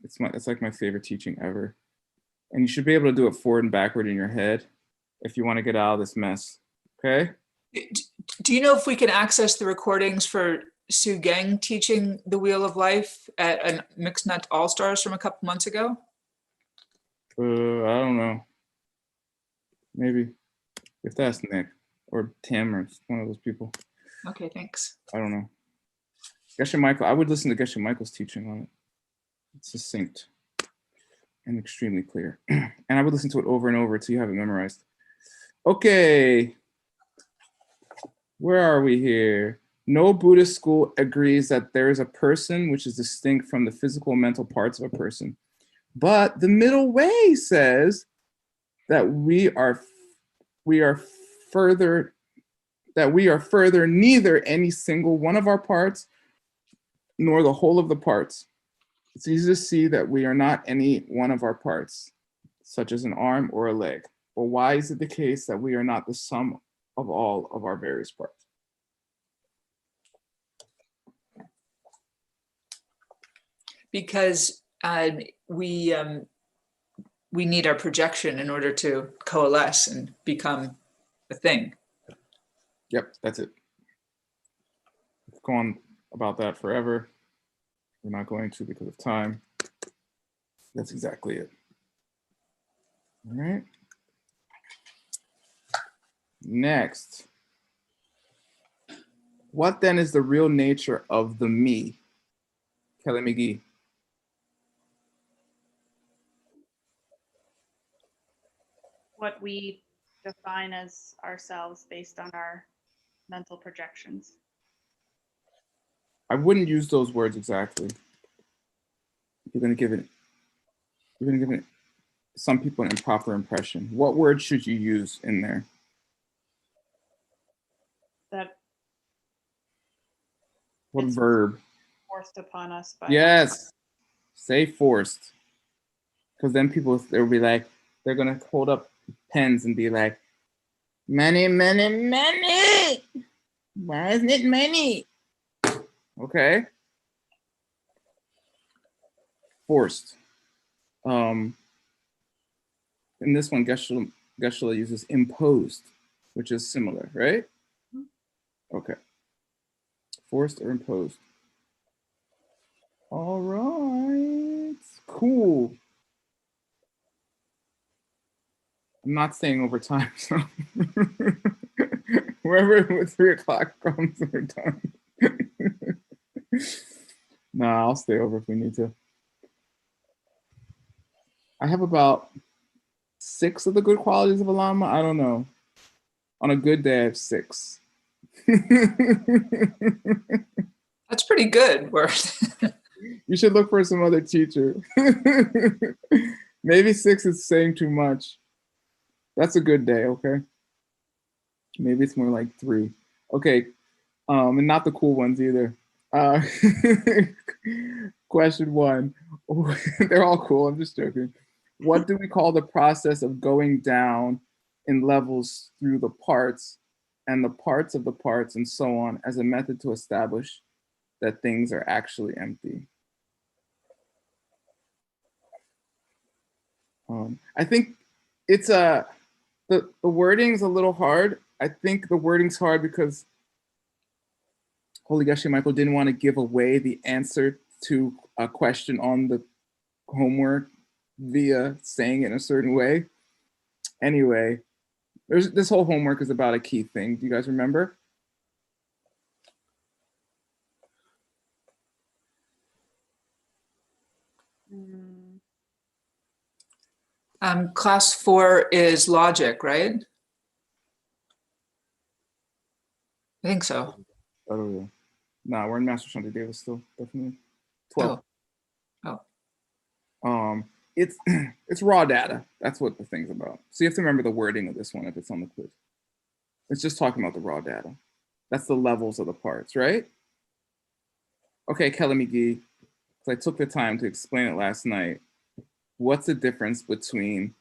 It's like my favorite teaching ever. And you should be able to do it forward and backward in your head if you want to get out of this mess. Okay? Do you know if we can access the recordings for Sue Geng teaching the Wheel of Life at a Mixed Nut All-Stars from a couple months ago? I don't know. Maybe. If that's Nick or Tim or one of those people. Okay, thanks. I don't know. Geshe Michael, I would listen to Geshe Michael's teaching on it. It's succinct and extremely clear. And I would listen to it over and over until you have it memorized. Okay. Where are we here? No Buddhist school agrees that there is a person which is distinct from the physical and mental parts of a person. But the middle way says that we are further neither any single one of our parts nor the whole of the parts. It's easy to see that we are not any one of our parts, such as an arm or a leg. But why is it the case that we are not the sum of all of our various parts? Because we need our projection in order to coalesce and become a thing. Yep, that's it. We've gone about that forever. We're not going to because of time. That's exactly it. All right. Next. What then is the real nature of the me? Kelly McGee. What we define as ourselves based on our mental projections. I wouldn't use those words exactly. You're gonna give it some people an improper impression. What word should you use in there? That What It's- verb? forced upon us by Yes. Say forced. Because then people, they'll be like, they're gonna hold up pens and be like, money, money, money. Why isn't it money? Okay. Forced. In this one, Geshe uses imposed, which is similar, right? Okay. Forced or imposed. All right. Cool. I'm not staying over time, so wherever 3 o'clock comes, we're done. Nah, I'll stay over if we need to. I have about 6 of the good qualities of a llama. I don't know. On a good day, I have 6. That's pretty good. You should look for some other teacher. Maybe 6 is saying too much. That's a good day, okay? Maybe it's more like 3. Okay, and not the cool ones either. Question 1. They're all cool, I'm just joking. What do we call the process of going down in levels through the parts and the parts of the parts and so on as a method to establish that things are actually empty? I think it's the wording's a little hard. I think the wording's hard because Holy Geshe Michael didn't want to give away the answer to a question on the homework via saying it in a certain way. Anyway, this whole homework is about a key thing. Do you guys remember? Class 4 is logic, right? I think so. Oh yeah. Nah, we're in Master Shanti Davis still, definitely. 12. Oh. It's it's raw data. That's what the thing's about. So you have to remember the wording of this one if it's on the quiz. It's just talking about the raw data. That's the levels of the parts, right? Okay, Kelly McGee, so I took the time to explain it last night. What's the difference between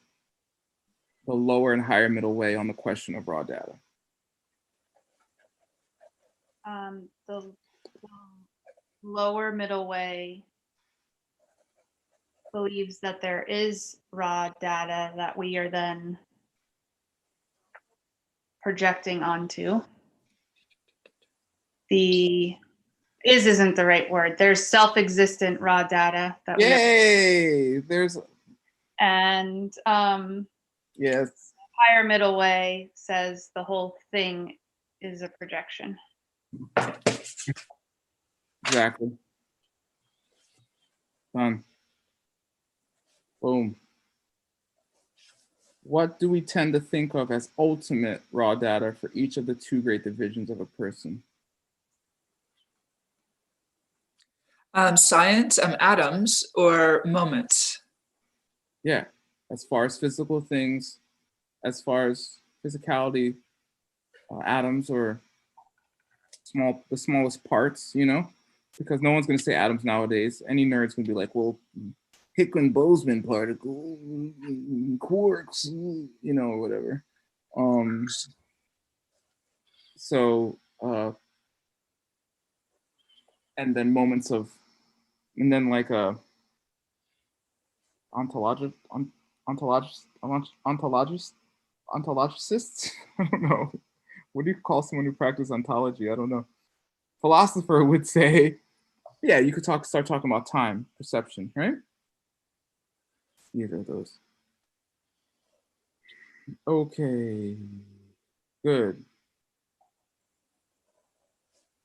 the lower and higher middle way on the question of raw data? the lower middle way believes that there is raw data that we are then projecting onto. The isn't the right word. There's self-existent raw data that Yay! There's and yes. higher middle way says the whole thing is a projection. Exactly. Done. Boom. What do we tend to think of as ultimate raw data for each of the 2 great divisions of a person? Science, atoms, or moments? Yeah, as far as physical things, as far as physicality, atoms or the smallest parts, you know, because no one's going to say atoms nowadays. Any nerd's going to be like, well, Higgs-Boson particle, quarks, you know, whatever. So, and then moments of, and then like ontologists, I don't know. What do you call someone who practices ontology? I don't know. Philosopher would say, yeah, you could start talking about time, perception, right? Either of those. Okay, good.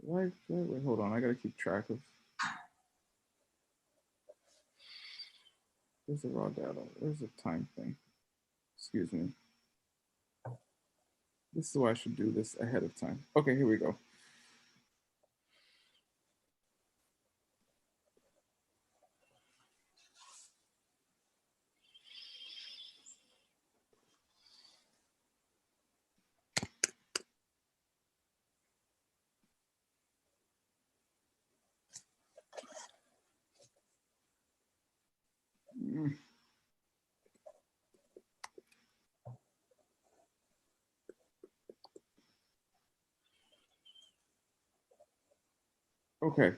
Wait, hold on, I gotta keep track of. Where's the raw data? Where's the time thing? Excuse me. This is why I should do this ahead of time. Okay, here we go. Okay.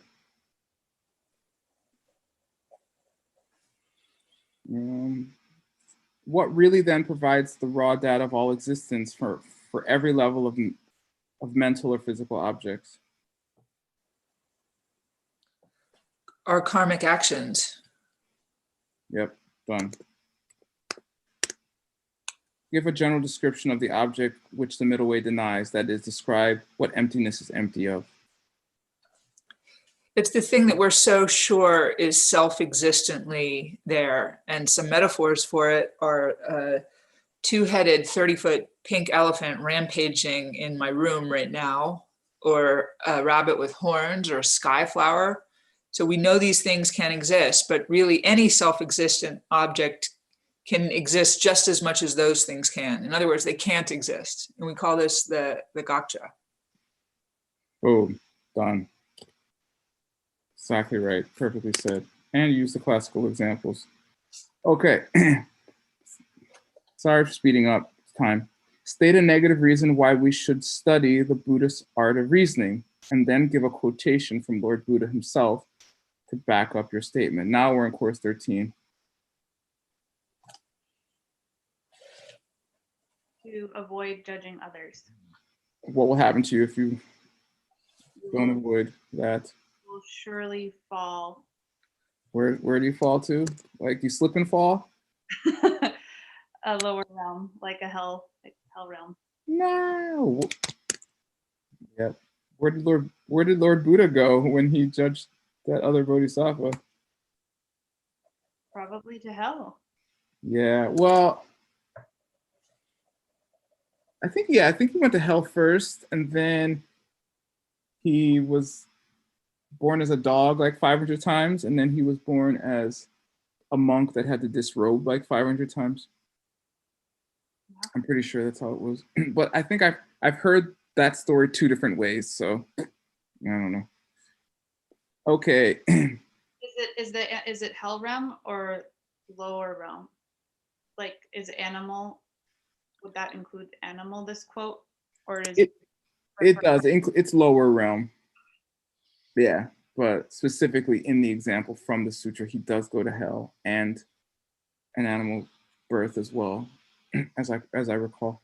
What really then provides the raw data of all existence for every level of mental or physical objects? Our karmic actions. Yep, done. Give a general description of the object which the middle way denies, that is, describe what emptiness is empty of. It's the thing that we're so sure is self-existently there. And some metaphors for it are a two-headed 30-foot pink elephant rampaging in my room right now, or a rabbit with horns, or a sky flower. So we know these things can exist, but really any self-existent object can exist just as much as those things can. In other words, they can't exist. And we call this the gotcha. Boom, done. Exactly right, perfectly said. And use the classical examples. Okay, sorry for speeding up time. State a negative reason why we should study the Buddhist art of reasoning, and then give a quotation from Lord Buddha himself to back up your statement. Now we're in course 13. To avoid judging others. What will happen to you if you don't avoid that? You will surely fall. Where do you fall to? Like you slip and fall? A lower realm, like a hell realm. No. Yep. Where did Lord Buddha go when he judged that other bodhisattva? Probably to hell. Yeah. Well, I think he went to hell first, and then he was born as a dog like 500 times, and then he was born as a monk that had to disrobe like 500 times. I'm pretty sure that's how it was. But I think I've heard that story 2 different ways, so I don't know. Okay. Is it hell realm or lower realm? Like, is animal? Would that include animal? This quote, or is it does. It's lower realm. Yeah, but specifically in the example from the sutra, he does go to hell and an animal birth as well, as I recall.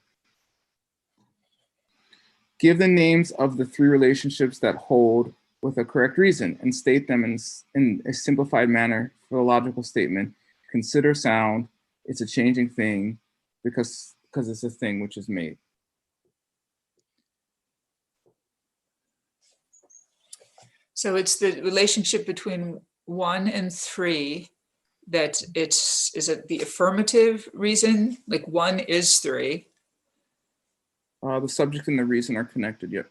Give the names of the 3 relationships that hold with a correct reason and state them in a simplified manner for a logical statement. Consider sound. It's a changing thing because it's a thing which is made. So it's the relationship between 1 and 3 that is it the affirmative reason? Like 1 is 3. The subject and the reason are connected, yep.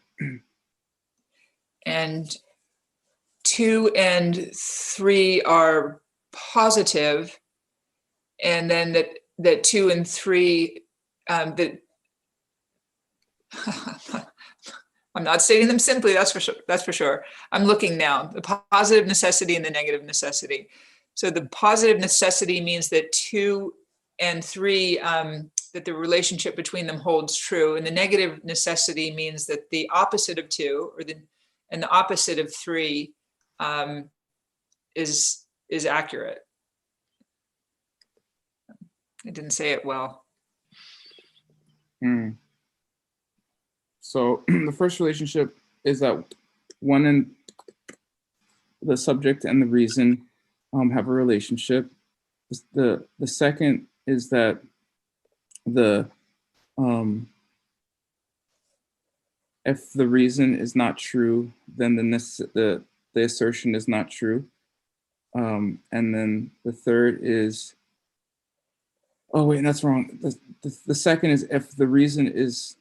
And 2 and 3 are positive, and then that 2 and 3 that I'm not stating them simply, that's for sure. I'm looking now, the positive necessity and the negative necessity. So the positive necessity means that 2 and 3, that the relationship between them holds true. And the negative necessity means that the opposite of 2 and the opposite of 3 is accurate. I didn't say it well. So the first relationship is that 1 and the subject and the reason have a relationship. The second is that if the reason is not true, then the assertion is not true. And then the third is, oh wait, that's wrong. The second is if the reason is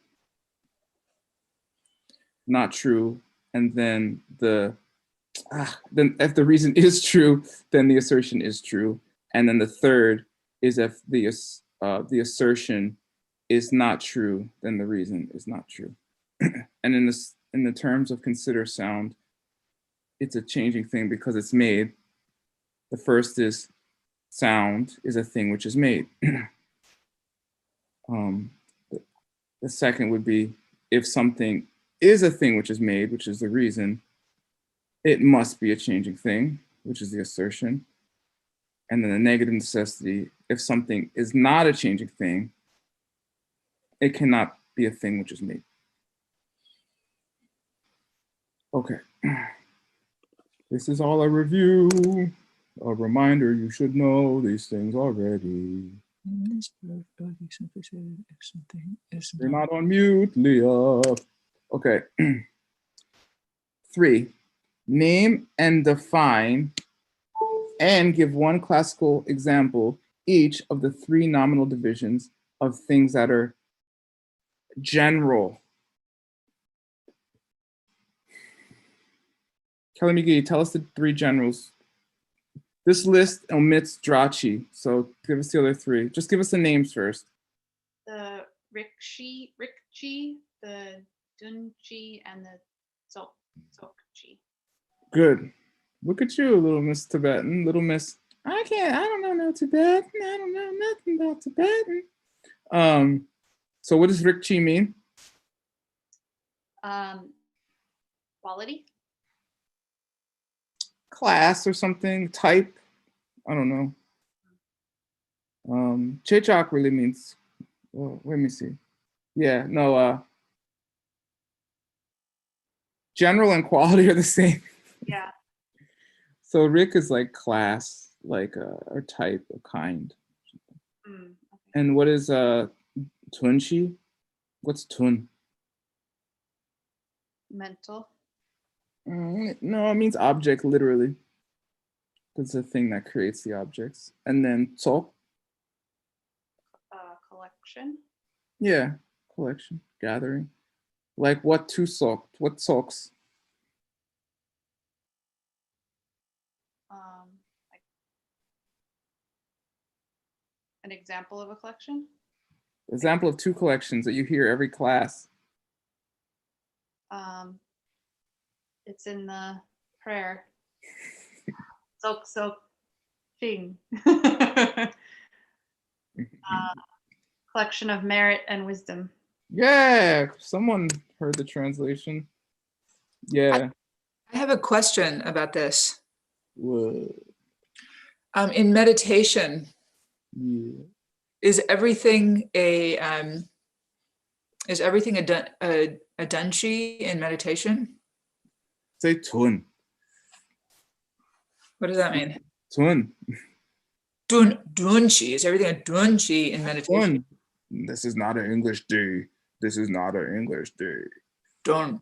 not true, and then then if the reason is true, then the assertion is true. And then the third is if the assertion is not true, then the reason is not true. And in the terms of consider sound, it's a changing thing because it's made. The first is sound is a thing which is made. The second would be if something is a thing which is made, which is the reason, it must be a changing thing, which is the assertion. And then the negative necessity, if something is not a changing thing, it cannot be a thing which is made. Okay. This is all a review, a reminder you should know these things already. You're not on mute, Leah. Okay. 3, name and define and give one classical example each of the 3 nominal divisions of things that are general. Kelly McGee, tell us the 3 generals. This list omits Drachi, so give us the other 3. Just give us the names first. The Rikchi, the Dunchi, and the Sokchi. Good. Look at you, little Miss Tibetan, little Miss. I don't know no Tibetan. I don't know nothing about Tibetan. So what does Rikchi mean? Quality. Class or something, type. I don't know. Chechak really means, well, let me see. Yeah, no, general and quality are the same. Yeah. So Rik is like class, like or type, or kind. Okay. And what is Tunchi? What's Tun? Mental. No, it means object, literally. It's the thing that creates the objects. And then Sok? Collection. Yeah, collection, gathering. Like what to Sok? What Soks? Like an example of a collection. Example of 2 collections that you hear every class. It's in the prayer. Sok Ching. Collection of merit and wisdom. Yeah, someone heard the translation. Yeah. I have a question about this. Whoa. In meditation, Yeah. is everything a dunchi in meditation? Say Tun. What does that mean? Tun. Dunchi. Is everything a dunchi in meditation? Tun. This is not an English day. This is not an English day. Dun.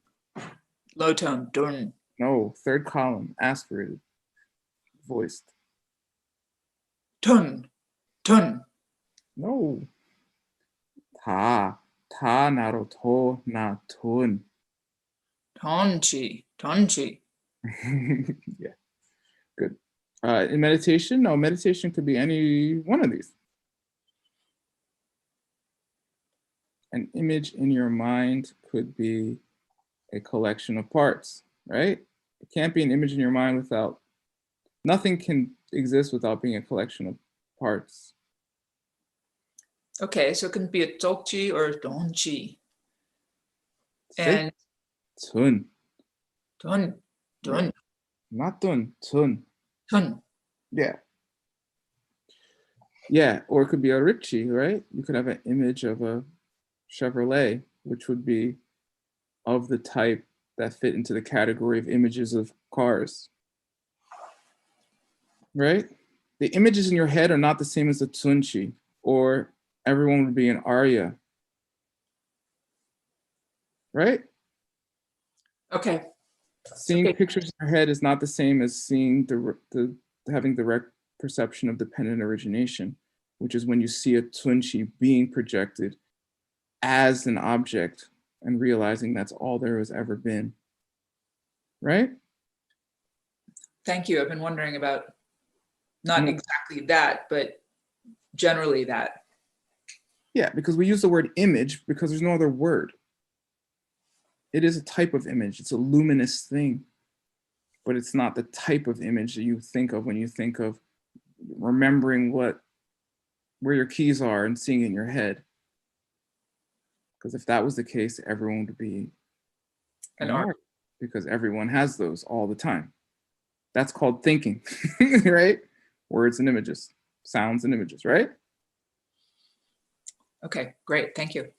Low tone. Dun. No, 3rd column, aspirated, voiced. Tun. Tun. No. Ta naro to na tun. Tonchi. Tonchi. Yeah, good. In meditation, no, meditation could be any one of these. An image in your mind could be a collection of parts, right? It can't be an image in your mind without, nothing can exist without being a collection of parts. Okay, so it can be a tokchi or a donchi. Say And tun. dun. Dun. Not dun, tun. Tun. Yeah. Yeah, or it could be a Ritchie, right? You could have an image of a Chevrolet, which would be of the type that fit into the category of images of cars, right? The images in your head are not the same as the Tsunchi, or everyone would be an Arya, right? Okay. Seeing Okay. pictures in your head is not the same as seeing the having direct perception of dependent origination, which is when you see a Tsunchi being projected as an object and realizing that's all there has ever been, right? Thank you. I've been wondering about not exactly that, but generally that. Yeah, because we use the word image because there's no other word. It is a type of image. It's a luminous thing, but it's not the type of image that you think of when you think of remembering where your keys are and seeing it in your head. Because if that was the case, everyone would be an art, because everyone has those all the time. That's called thinking, right? Words and images, sounds and images, right? Okay, great. Thank you.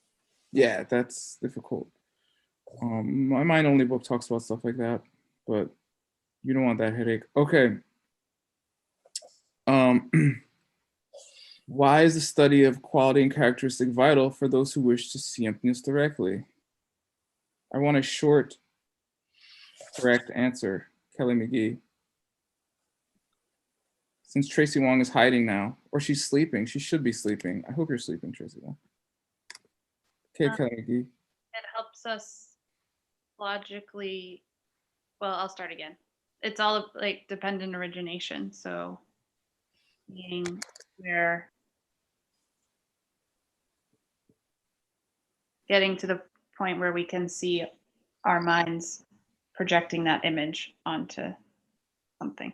Yeah, that's difficult. My mind only book talks about stuff like that, but you don't want that headache. Okay. Why is the study of quality and characteristic vital for those who wish to see emptiness directly? I want a short, correct answer, Kelly McGee. Since Tracy Wong is hiding now, or she's sleeping, she should be sleeping. I hope you're sleeping, Tracy Wong. Okay, Kelly McGee. It helps us logically. Well, I'll start again. It's all like dependent origination. So being where getting to the point where we can see our minds projecting that image onto something.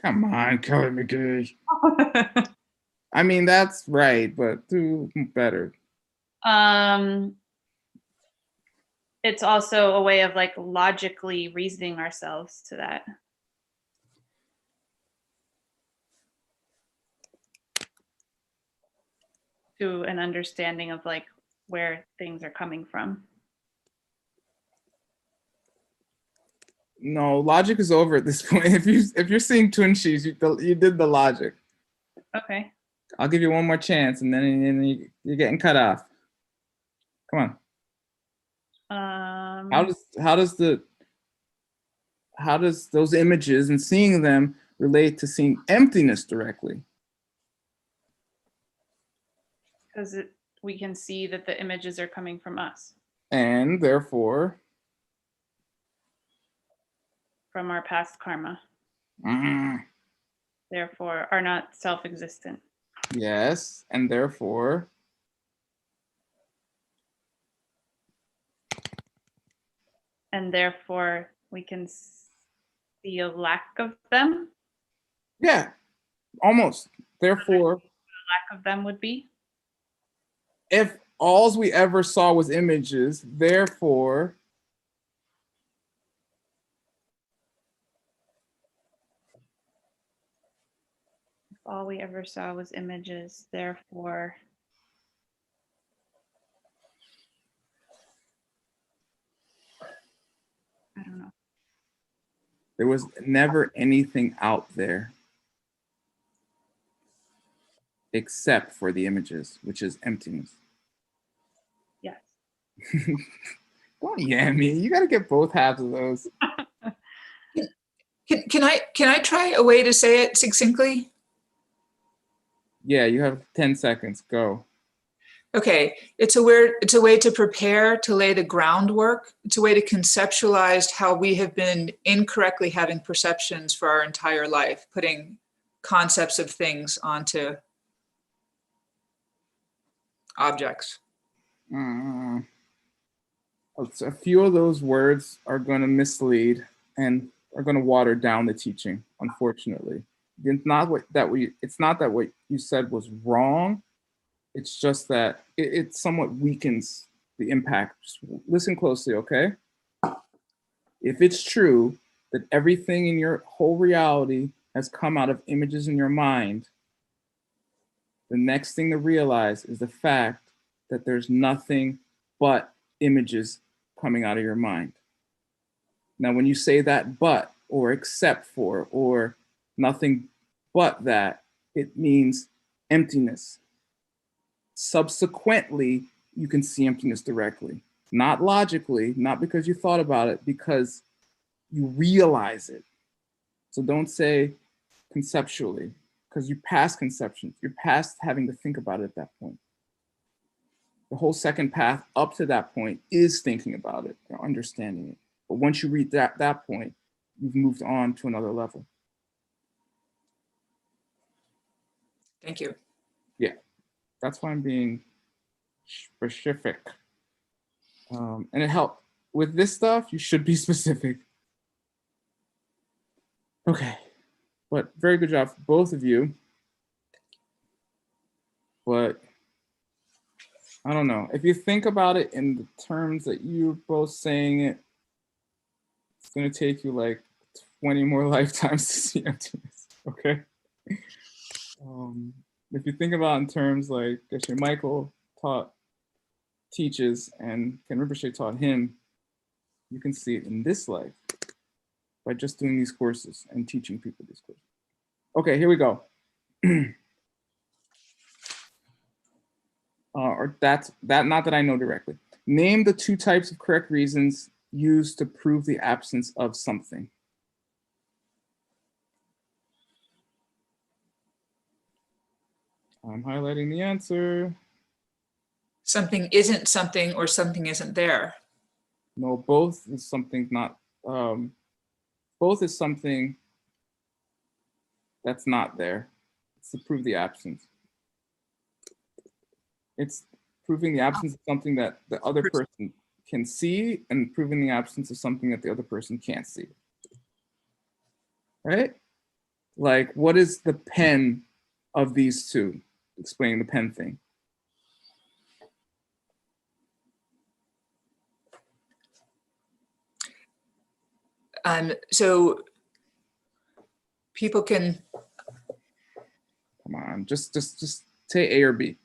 Come on, Kelly McGee. I mean, that's right, but do better. It's also a way of like logically reasoning ourselves to that. To an understanding of like where things are coming from. No, logic is over at this point. If you're seeing twin sheets, you did the logic. Okay. I'll give you one more chance, and then you're getting cut off. Come on. How does those images and seeing them relate to seeing emptiness directly? Because we can see that the images are coming from us. And therefore? From our past karma. Therefore are not self-existent. Yes, and therefore? And therefore we can see a lack of them? Yeah, almost. Therefore? Lack of them would be? If all we ever saw was images, therefore? If all we ever saw was images, therefore? I don't know. There was never anything out there except for the images, which is emptiness. Yes. Don't yam me. You got to get both halves of those. Can I try a way to say it succinctly? Yeah, you have 10 seconds. Go. Okay, it's a way to prepare, to lay the groundwork. It's a way to conceptualize how we have been incorrectly having perceptions for our entire life, putting concepts of things onto objects. A few of those words are going to mislead and are going to water down the teaching, unfortunately. It's not that what you said was wrong. It's just that it somewhat weakens the impact. Just listen closely, okay? If it's true that everything in your whole reality has come out of images in your mind, the next thing to realize is the fact that there's nothing but images coming out of your mind. Now, when you say that but, or except for, or nothing but that, it means emptiness. Subsequently, you can see emptiness directly. Not logically, not because you thought about it, because you realize it. So don't say conceptually, because you're past conception. You're past having to think about it at that point. The whole second path up to that point is thinking about it, or understanding it. But once you reach that point, you've moved on to another level. Thank you. Yeah, that's why I'm being specific. And it helped. With this stuff, you should be specific. Okay. But very good job for both of you. But I don't know. If you think about it in the terms that you're both saying it, it's going to take you like 20 more lifetimes to see emptiness. Okay. If you think about it in terms like Geshe Michael teaches and Ken Rinpoche taught him, you can see it in this life by just doing these courses and teaching people these courses. Okay, here we go. Or that's not that I know directly. Name the 2 types of correct reasons used to prove the absence of something. I'm highlighting the answer. Something isn't something or something isn't there. No, both is something not, both is something that's not there. It's to prove the absence. It's proving the absence of something that the other person can see and proving the absence of something that the other person can't see. Right? Like, what is the pen of these two? Explaining the pen thing. So people can. Come on, just say A or B.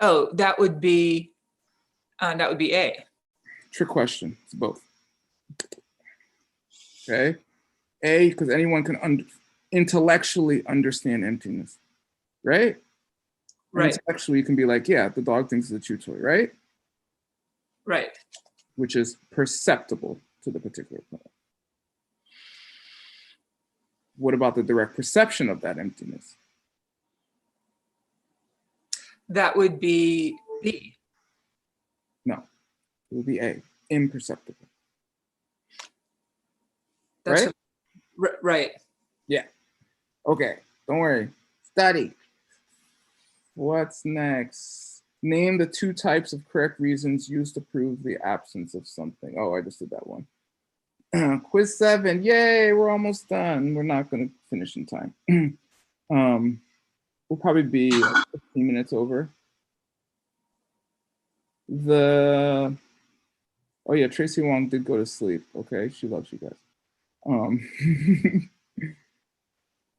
Oh, that would be A. Trick question. It's both. Okay. A, because anyone can intellectually understand emptiness, right? Right. Intellectually, you can be like, yeah, the dog thinks it's a chew toy, right? Right. Which is perceptible to the particular planet. What about the direct perception of that emptiness? That would be B. No, it would be A, imperceptible. That's right? Right. Yeah. Okay, don't worry. Study. What's next? Name the 2 types of correct reasons used to prove the absence of something. Oh, I just did that one. Quiz 7. Yay, we're almost done. We're not going to finish in time. We'll probably be like 15 minutes over. Oh yeah, Tracy Wong did go to sleep. Okay, she loves you guys.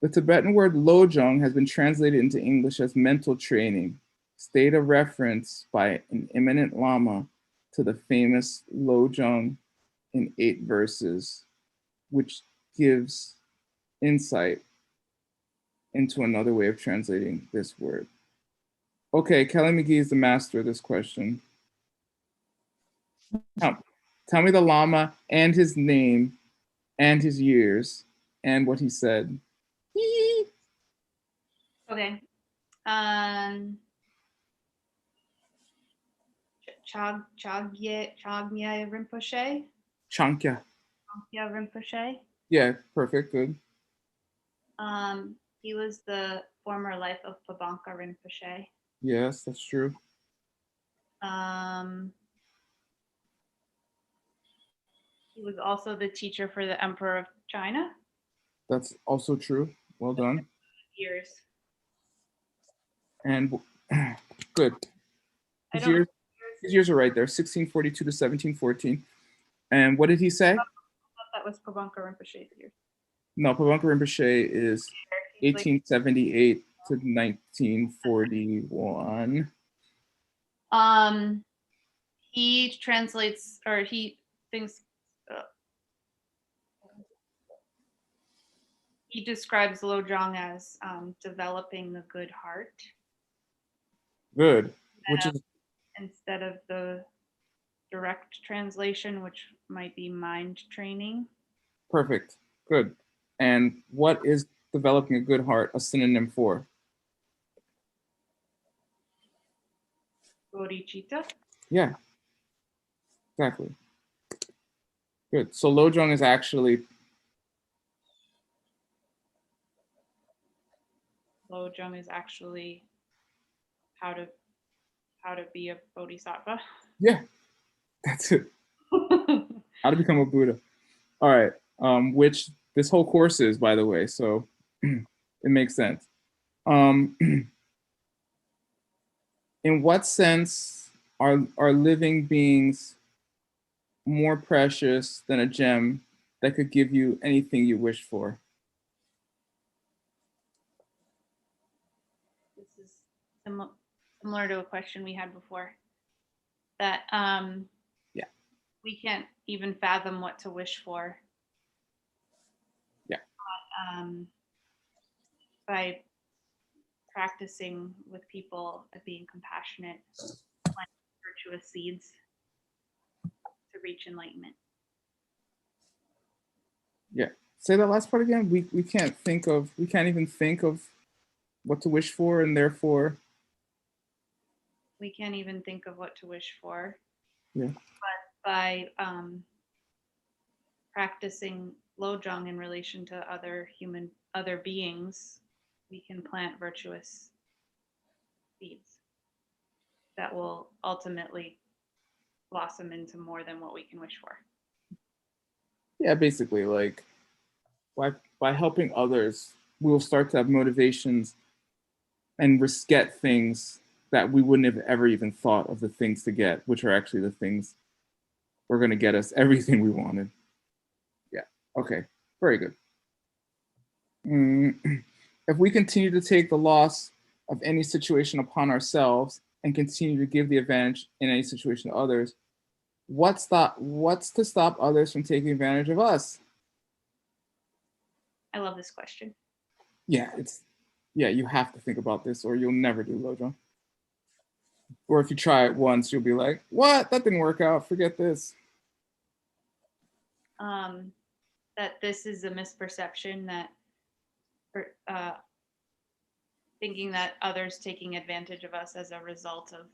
The Tibetan word lojong has been translated into English as mental training, state of reference by an eminent lama to the famous lojong in 8 verses, which gives insight into another way of translating this word. Okay, Kelly McGee is the master of this question. Tell me the Lama and his name and his years and what he said. Okay. Chagye Rinpoche. Chankya. Chankya Rinpoche. Yeah, perfect, good. He was the former life of Pabanka Rinpoche. Yes, that's true. He was also the teacher for the Emperor of China. That's also true. Well done. Years. And good. His years are right there, 1642 to 1714. And what did he say? I thought that was Pabanka Rinpoche's years. No, Pabanka Rinpoche is 1878 to 1941. He translates, or he thinks, he describes Lojong as developing the good heart. Good. Which is instead of the direct translation, which might be mind training. Perfect. Good. And what is developing a good heart a synonym for? Bodhicitta. Yeah. Exactly. Good. So Lojong is actually how to be a bodhisattva. Yeah, that's it. How to become a Buddha. All right. Which This whole course is, by the way, so it makes sense. In what sense are living beings more precious than a gem that could give you anything you wish for? This is similar to a question we had before. That Yeah. we can't even fathom what to wish for. Yeah. By practicing with people and being compassionate, planting virtuous seeds to reach enlightenment. Yeah. Say that last part again. We can't even think of what to wish for, and therefore We can't even think of what to wish for. Yeah. But by practicing Lojong in relation to other beings, we can plant virtuous seeds that will ultimately blossom into more than what we can wish for. Yeah, basically, like by helping others, we will start to have motivations and get things that we wouldn't have ever even thought of the things to get, which are actually the things we're going to get us everything we wanted. Yeah. Okay. Very good. If we continue to take the loss of any situation upon ourselves and continue to give the advantage in any situation to others, what's to stop others from taking advantage of us? I love this question. Yeah, you have to think about this or you'll never do Lojong. Or if you try it once, you'll be like, what? That didn't work out. Forget this. That this is a misperception that thinking that others taking advantage of us as a result of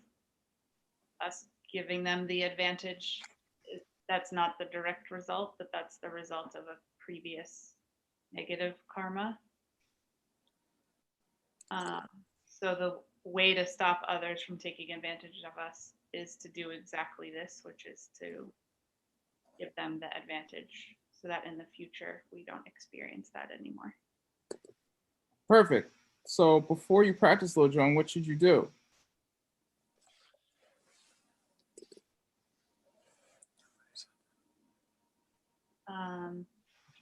us giving them the advantage, that's not the direct result, but that's the result of a previous negative karma. So the way to stop others from taking advantage of us is to do exactly this, which is to give them the advantage so that in the future we don't experience that anymore. Perfect. So before you practice Lojong, what should you do?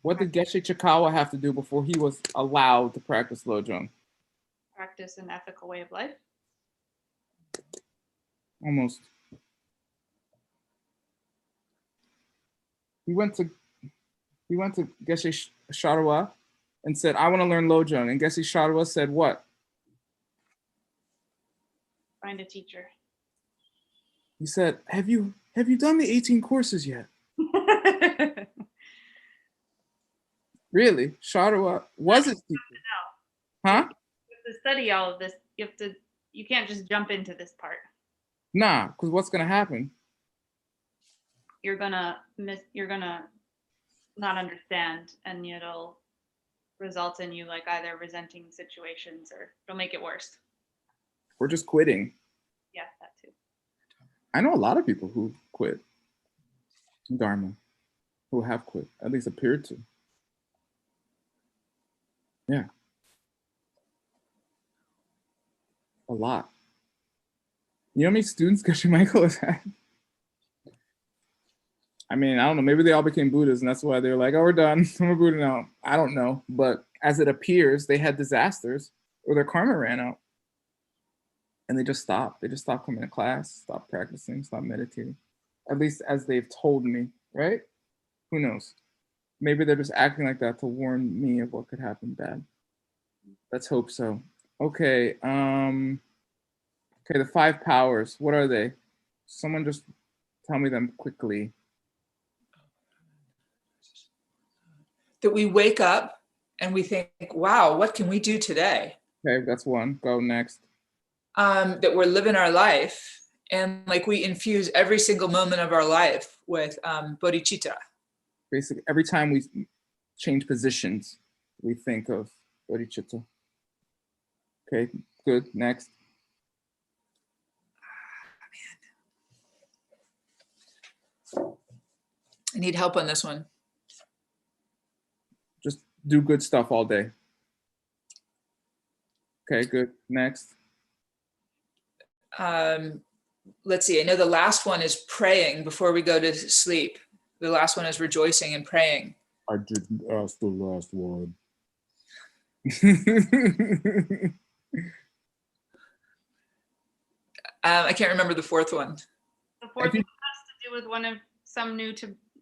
What did Geshe Chikawa have to do before he was allowed to practice Lojong? Practice an ethical way of life. Almost. He went to Geshe Sharawa and said, I want to learn Lojong. And Geshe Sharawa said what? Find a teacher. He said, have you done the 18 courses yet? Really? Sharawa was his teacher? Huh? You have to study all of this. You can't just jump into this part. Nah, because what's gonna happen? You're gonna not understand, and it'll result in you like either resenting situations or it'll make it worse. We're just quitting. Yeah, that too. I know a lot of people who quit Dharma, who have quit, at least appeared to. Yeah. A lot. You know how many students Geshe Michael has had? I mean, I don't know. Maybe they all became Buddhas, and that's why they're like, oh, we're done. We're Buddha now. I don't know. But as it appears, they had disasters or their karma ran out. And they just stopped. They just stopped coming to class, stopped practicing, stopped meditating. At least as they've told me, right? Who knows? Maybe they're just acting like that to warn me of what could happen bad. Let's hope so. Okay. Okay, the 5 powers. What are they? Someone just tell me them quickly. That we wake up and we think, wow, what can we do today? Okay, that's 1. Go next. That we're living our life and like we infuse every single moment of our life with bodhicitta. Basically, every time we change positions, we think of bodhicitta. Okay, good. Next. I need help on this one. Just do good stuff all day. Okay, good. Next. Let's see. I know the last one is praying before we go to sleep. The last one is rejoicing and praying. I didn't ask the last one. I can't remember the fourth one. The fourth one has to do with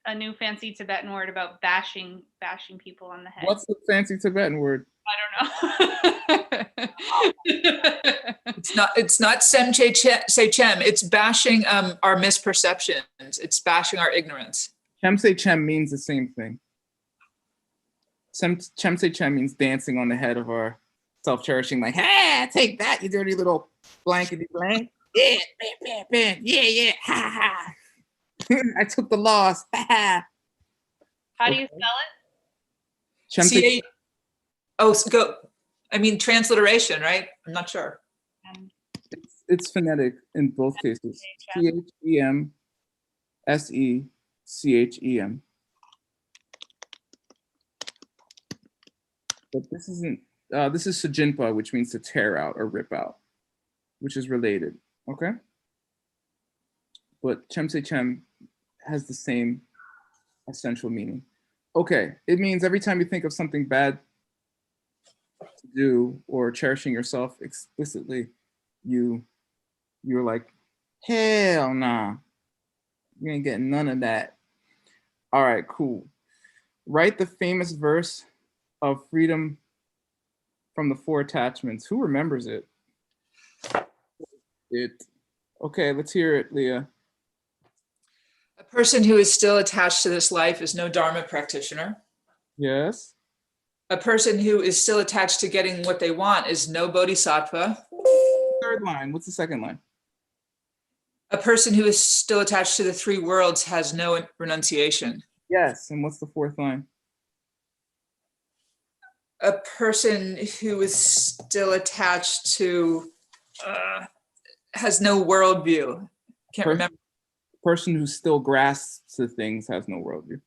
a new fancy Tibetan word about bashing people on the head. What's the fancy Tibetan word? I don't know. It's not sem-che-chem. It's bashing our misperceptions. It's bashing our ignorance. Chem-se-chem means the same thing. Chem-se-chem means dancing on the head of our self-cherishing, like, hey, take that, you dirty little blankety blank. Yeah, bam, bam, bam. Yeah, ha, ha. I took the loss. Ha, ha. How do you spell it? Chem-se- go. I mean, transliteration, right? I'm not sure. It's phonetic in both cases. Chemsechem. But this isn't, this is sujinpa, which means to tear out or rip out, which is related, okay? But chem-se-chem has the same essential meaning. Okay, it means every time you think of something bad to do or cherishing yourself explicitly, you're like, hell nah, you ain't getting none of that. All right, cool. Write the famous verse of freedom from the 4 attachments. Who remembers it? Okay, let's hear it, Leah. A person who is still attached to this life is no Dharma practitioner. Yes. A person who is still attached to getting what they want is no bodhisattva. Third line. What's the second line? A person who is still attached to the 3 worlds has no renunciation. Yes. And what's the 4th line? A person who is still attached to has no worldview. Can't remember. Person who still grasps the things has no worldview.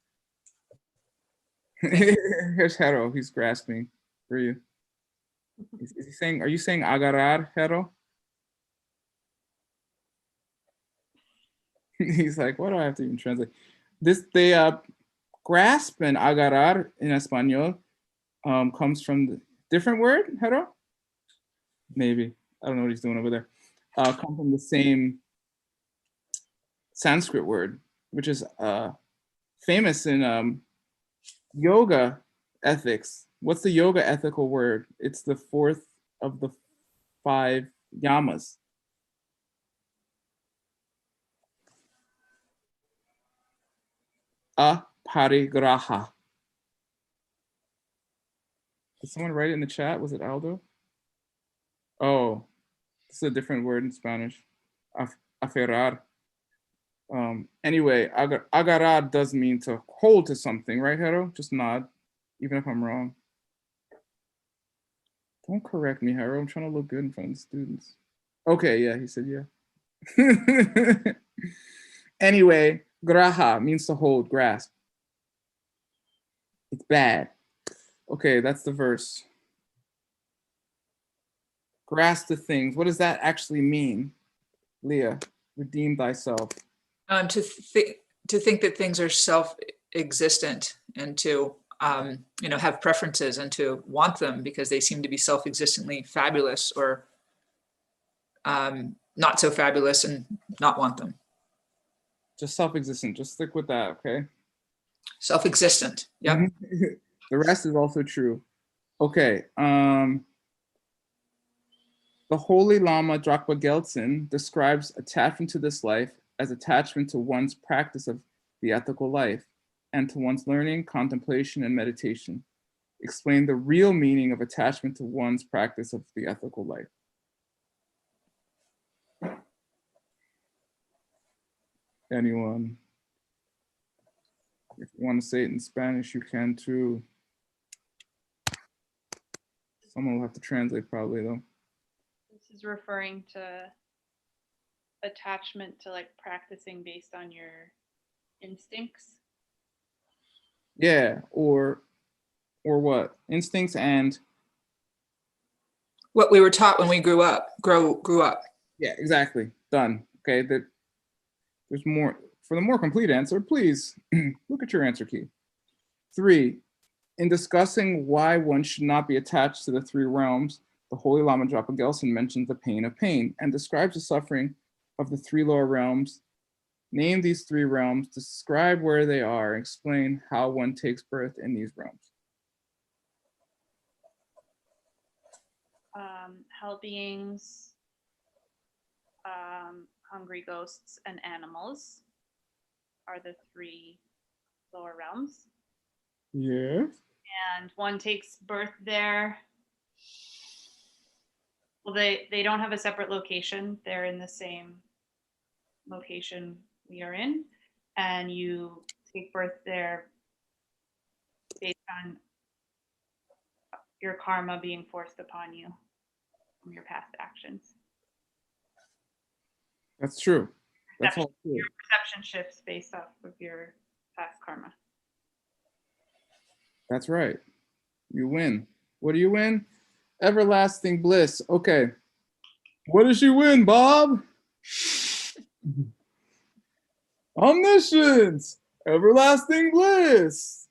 Here's Hero. He's grasping for you. Is he saying? Are you saying agarrar, Hero? He's like, what do I have to even translate? They grasp and agarrar in Espanol comes from the different word, Hero? Maybe. I don't know what he's doing over there. Come from the same Sanskrit word, which is famous in yoga ethics. What's the yoga ethical word? It's the 4th of the 5 yamas. Aparigraha. Did someone write it in the chat? Was it Aldo? Oh, this is a different word in Spanish. Aferrar. Anyway, agarrar does mean to hold to something, right, Hero? Just nod, even if I'm wrong. Don't correct me, Hero. I'm trying to look good in front of the students. Okay, yeah, he said yeah. Anyway, graha means to hold, grasp. It's bad. Okay, that's the verse. Grasp the things. What does that actually mean? Leah, redeem thyself. To think that things are self-existent and to have preferences and to want them because they seem to be self-existently fabulous or not so fabulous and not want them. Just self-existent. Just stick with that, okay? Self-existent. Yep. The rest is also true. Okay. The Holy Lama Drakpa Geltsen describes attachment to this life as attachment to one's practice of the ethical life and to one's learning, contemplation, and meditation. Explain the real meaning of attachment to one's practice of the ethical life. Anyone? If you want to say it in Spanish, you can too. Someone will have to translate probably though. This is referring to attachment to like practicing based on your instincts. Yeah, or or what? Instincts and What we were taught when we grew up. yeah, exactly. Done. Okay, there's more. For the more complete answer, please look at your answer key. 3. In discussing why one should not be attached to the 3 realms, the Holy Lama Drapa Gelson mentions the pain of pain and describes the suffering of the 3 lower realms. Name these 3 realms, describe where they are, and explain how one takes birth in these realms. Hell beings, hungry ghosts, and animals are the 3 lower realms. Yeah. And one takes birth there. Well, they don't have a separate location. They're in the same location we are in. And you take birth there based on your karma being forced upon you from your past actions. That's true. That's all true. Your perception shifts based off of your past karma. That's right. You win. What do you win? Everlasting bliss. Okay. What does she win, Bob? Omniscience. Everlasting bliss.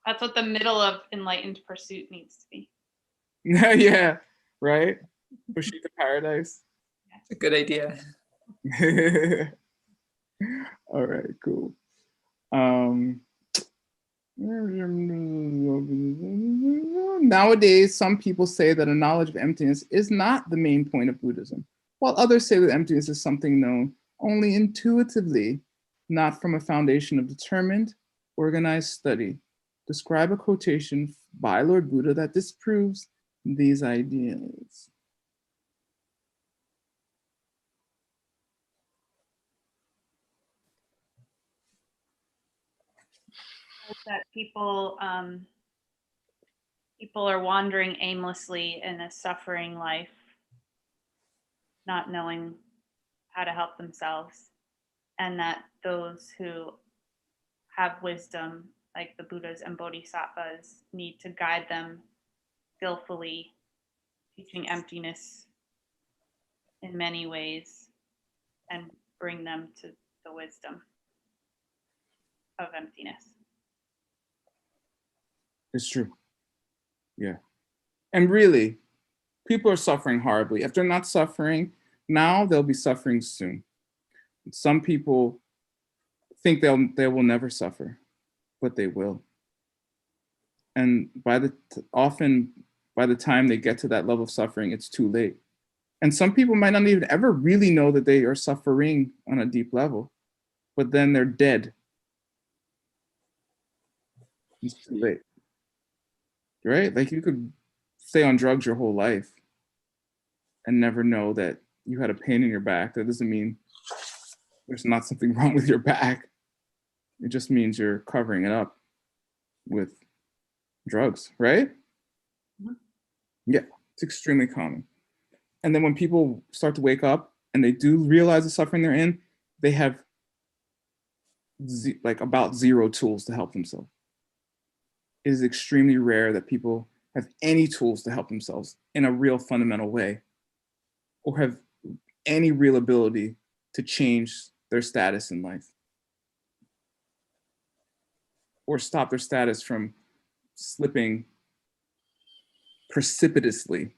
That's what the middle of enlightened pursuit needs to be. Yeah, right? Push you to paradise. It's a good idea. All right, cool. Nowadays, some people say that a knowledge of emptiness is not the main point of Buddhism, while others say that emptiness is something known only intuitively, not from a foundation of determined, organized study. Describe a quotation by Lord Buddha that disproves these ideas. That people are wandering aimlessly in a suffering life, not knowing how to help themselves, and that those who have wisdom, like the Buddhas and Bodhisattvas, need to guide them skillfully, teaching emptiness in many ways and bring them to the wisdom of emptiness. It's true. Yeah. And really, people are suffering horribly. If they're not suffering now, they'll be suffering soon. Some people think they will never suffer, but they will. And often by the time they get to that level of suffering, it's too late. And some people might not even ever really know that they are suffering on a deep level, but then they're dead. It's too late. Right? Like you could stay on drugs your whole life and never know that you had a pain in your back. That doesn't mean there's not something wrong with your back. It just means you're covering it up with drugs, right? Mm-hmm. Yeah, it's extremely common. And then when people start to wake up and they do realize the suffering they're in, they have about 0 tools to help themselves. It is extremely rare that people have any tools to help themselves in a real fundamental way, or have any real ability to change their status in life, or stop their status from slipping precipitously.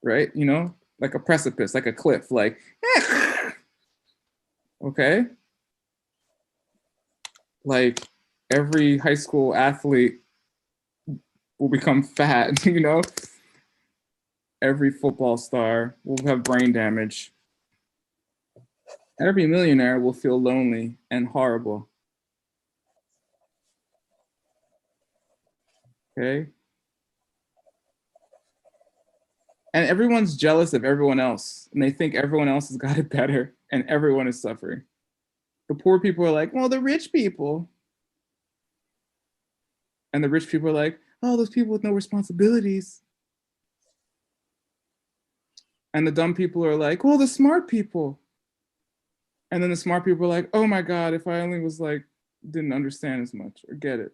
Right? You know, like a precipice, like a cliff, like, okay? Like every high school athlete will become fat, you know? Every football star will have brain damage. Every millionaire will feel lonely and horrible. Okay? And everyone's jealous of everyone else, and they think everyone else has got it better, and everyone is suffering. The poor people are like, well, the rich people. And the rich people are like, oh, those people with no responsibilities. And the dumb people are like, well, the smart people. And then the smart people are like, oh my God, if I only was like, didn't understand as much or get it.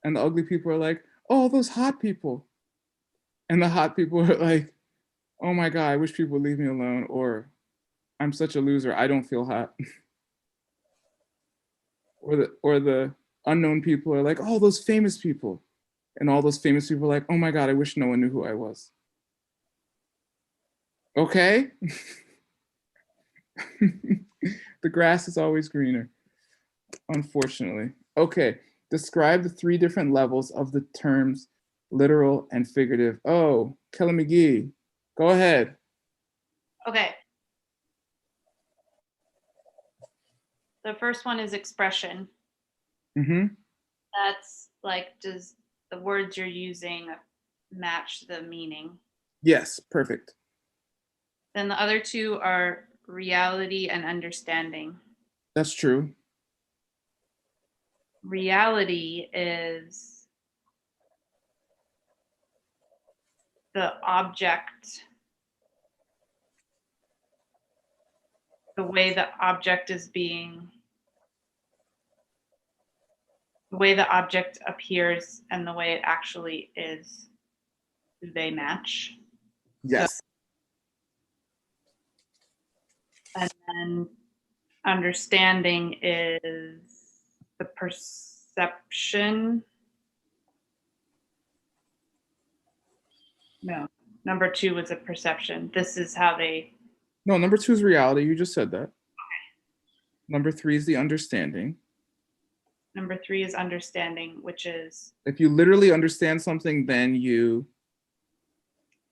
And the ugly people are like, oh, those hot people. And the hot people are like, oh my God, I wish people would leave me alone. Or I'm such a loser, I don't feel hot. or the unknown people are like, oh, those famous people. And all those famous people are like, oh my God, I wish no one knew who I was. Okay? The grass is always greener, unfortunately. Okay, describe the 3 different levels of the terms literal and figurative. Oh, Kelly McGee, go ahead. Okay. The first one is expression. Mm-hmm. That's like, does the words you're using match the meaning? Yes, perfect. Then the other 2 are reality and understanding. That's true. Reality is the object, the way the object is being, the way the object appears and the way it actually is. Do they match? Yes. And then understanding is the perception. No, number 2 was a perception. This is how they. No, number 2 is reality. You just said that. Okay. Number 3 is the understanding. Number 3 is understanding, which is. If you literally understand something, then you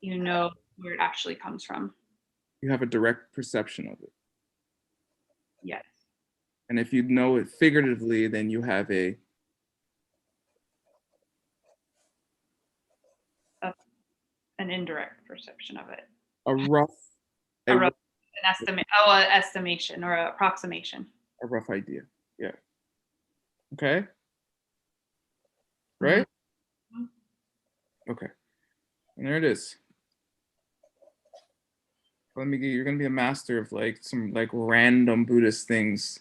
know where it actually comes from. You have a direct perception of it. Yes. And if you know it figuratively, then you have an indirect perception of it. An estimation or approximation. A rough idea. Yeah. Okay. Right? Mm-hmm. Okay. And there it is. Let me get, you're gonna be a master of like some like random Buddhist things.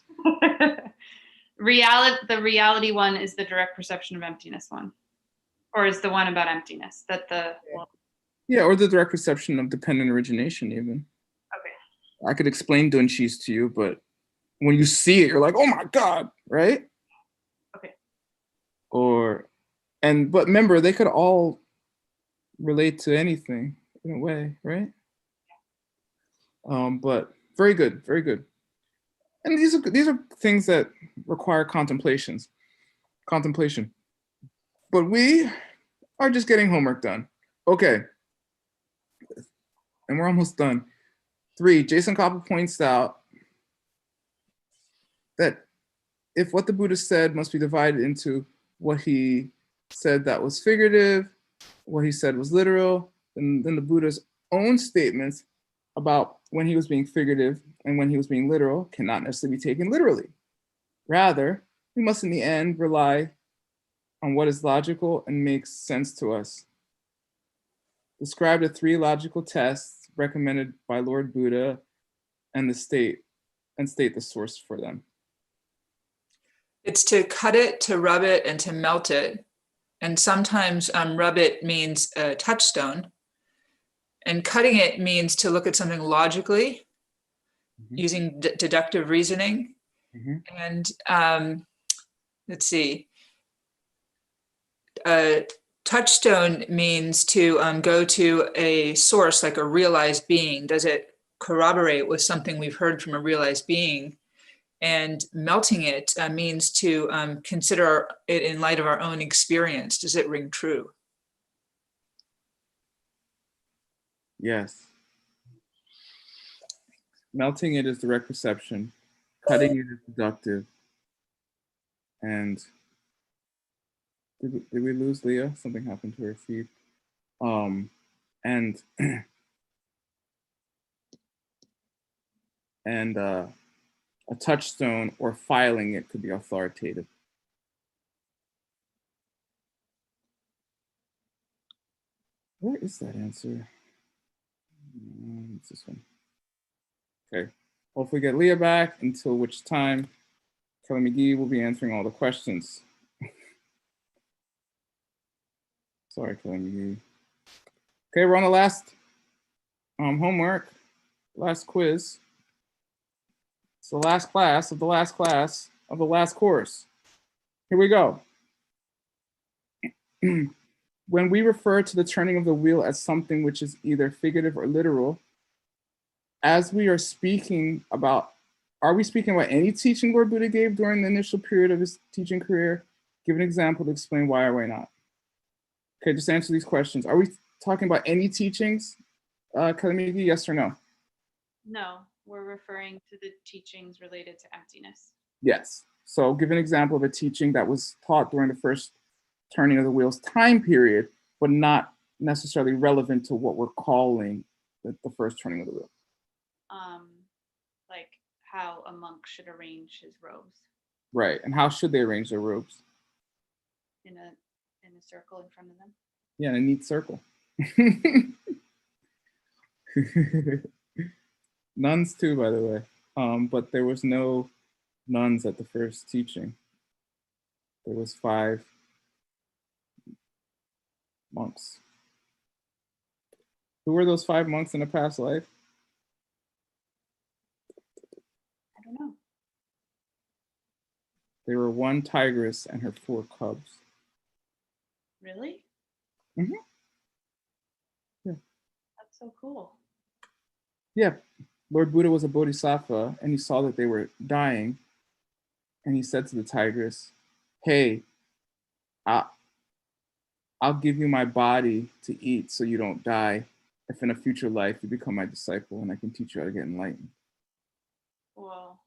The reality one is the direct perception of emptiness one, or is the one about emptiness that the. Yeah, or the direct perception of dependent origination even. Okay. I could explain Dunshis to you, but when you see it, you're like, oh my God, right? Okay. But remember, they could all relate to anything in a way, right? But very good, very good. And these are things that require contemplation. But we are just getting homework done. Okay. And we're almost done. 3, Jason Koppel points out that if what the Buddha said must be divided into what he said that was figurative, what he said was literal, then the Buddha's own statements about when he was being figurative and when he was being literal cannot necessarily be taken literally. Rather, we must in the end rely on what is logical and makes sense to us. Describe the 3 logical tests recommended by Lord Buddha and state the source for them. It's to cut it, to rub it, and to melt it. And sometimes rub it means a touchstone. And cutting it means to look at something logically, using deductive reasoning. And let's see. Touchstone means to go to a source like a realized being. Does it corroborate with something we've heard from a realized being? And melting it means to consider it in light of our own experience. Does it ring true? Yes. Melting it is direct perception. Cutting it is deductive. And did we lose Leah? Something happened to her feed. And a touchstone or filing it could be authoritative. Where is that answer? It's this one. Okay. Hopefully get Leah back, until which time Kelly McGee will be answering all the questions. Sorry, killing you. Okay, we're on the last homework, last quiz. It's the last class of the last class of the last course. Here we go. When we refer to the turning of the wheel as something which is either figurative or literal, as we are speaking about, are we speaking about any teaching Lord Buddha gave during the initial period of his teaching career? Give an example to explain why or why not. Okay, just answer these questions. Are we talking about any teachings, Kalamigi, yes or no? No, we're referring to the teachings related to emptiness. Yes. So give an example of a teaching that was taught during the first turning of the wheels time period, but not necessarily relevant to what we're calling the first turning of the wheel. Like how a monk should arrange his robes. Right. And how should they arrange their robes? In a circle in front of them. Yeah, in a neat circle. Nuns too, by the way. But there was no nuns at the first teaching. There was 5 monks. Who were those 5 monks in a past life? I don't know. They were 1 tigress and her 4 cubs. Really? Mm-hmm. Yeah. That's so cool. Yeah. Lord Buddha was a bodhisattva and he saw that they were dying. And he said to the tigress, hey, I'll give you my body to eat so you don't die. If in a future life you become my disciple and I can teach you how to get enlightened. Wow.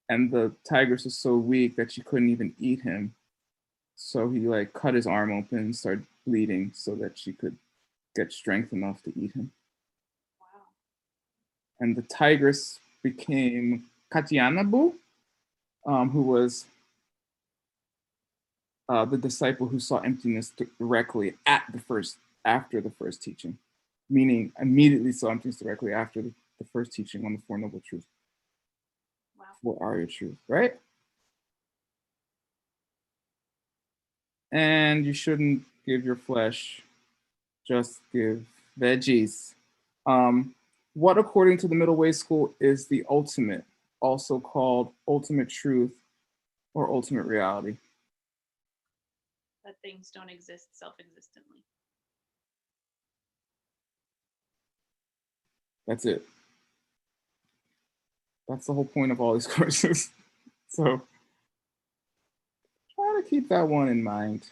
And the tigress was so weak that she couldn't even eat him. So he like cut his arm open and started bleeding so that she could get strength enough to eat him. Wow. And the tigress became Katyanabu, who was the disciple who saw emptiness directly after the first teaching, meaning immediately saw emptiness directly after the first teaching on the Four Noble Truths. Wow. 4 Arya Truth, right? And you shouldn't give your flesh, just give veggies. What, according to the Middle Way School, is the ultimate, also called ultimate truth or ultimate reality? That things don't exist self-existently. That's it. That's the whole point of all these courses. So try to keep that one in mind.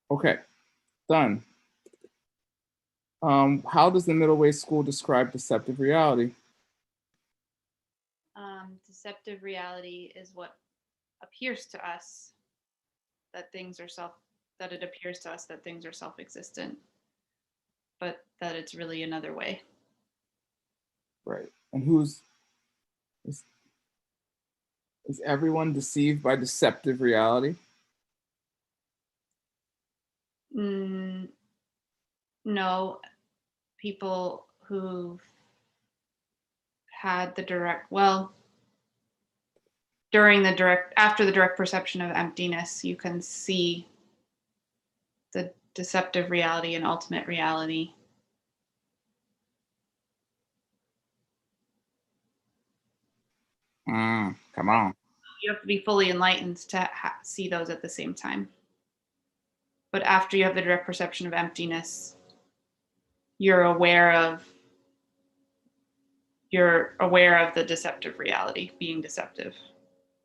Okay, done. How does the Middle Way School describe deceptive reality? Deceptive reality is what appears to us that things are that it appears to us that things are self-existent, but that it's really another way. Right. And is everyone deceived by deceptive reality? No, people who've had after the direct perception of emptiness, you can see the deceptive reality and ultimate reality. Come on. You have to be fully enlightened to see those at the same time. But after you have the direct perception of emptiness, you're aware of the deceptive reality being deceptive.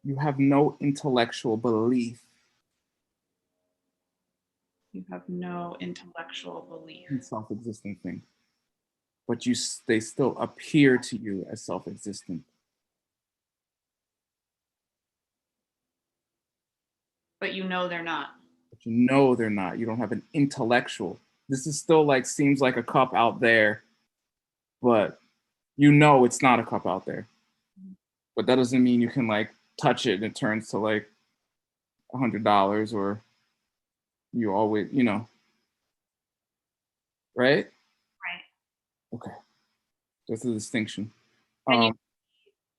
You have no intellectual belief You have no intellectual belief in self-existent things, but they still appear to you as self-existent. but you know they're not. But you know they're not. You don't have an intellectual. This is still like, seems like a cup out there, but you know it's not a cup out there. But that doesn't mean you can like touch it and it turns to like $100 or you always, right? Right. Okay. That's a distinction.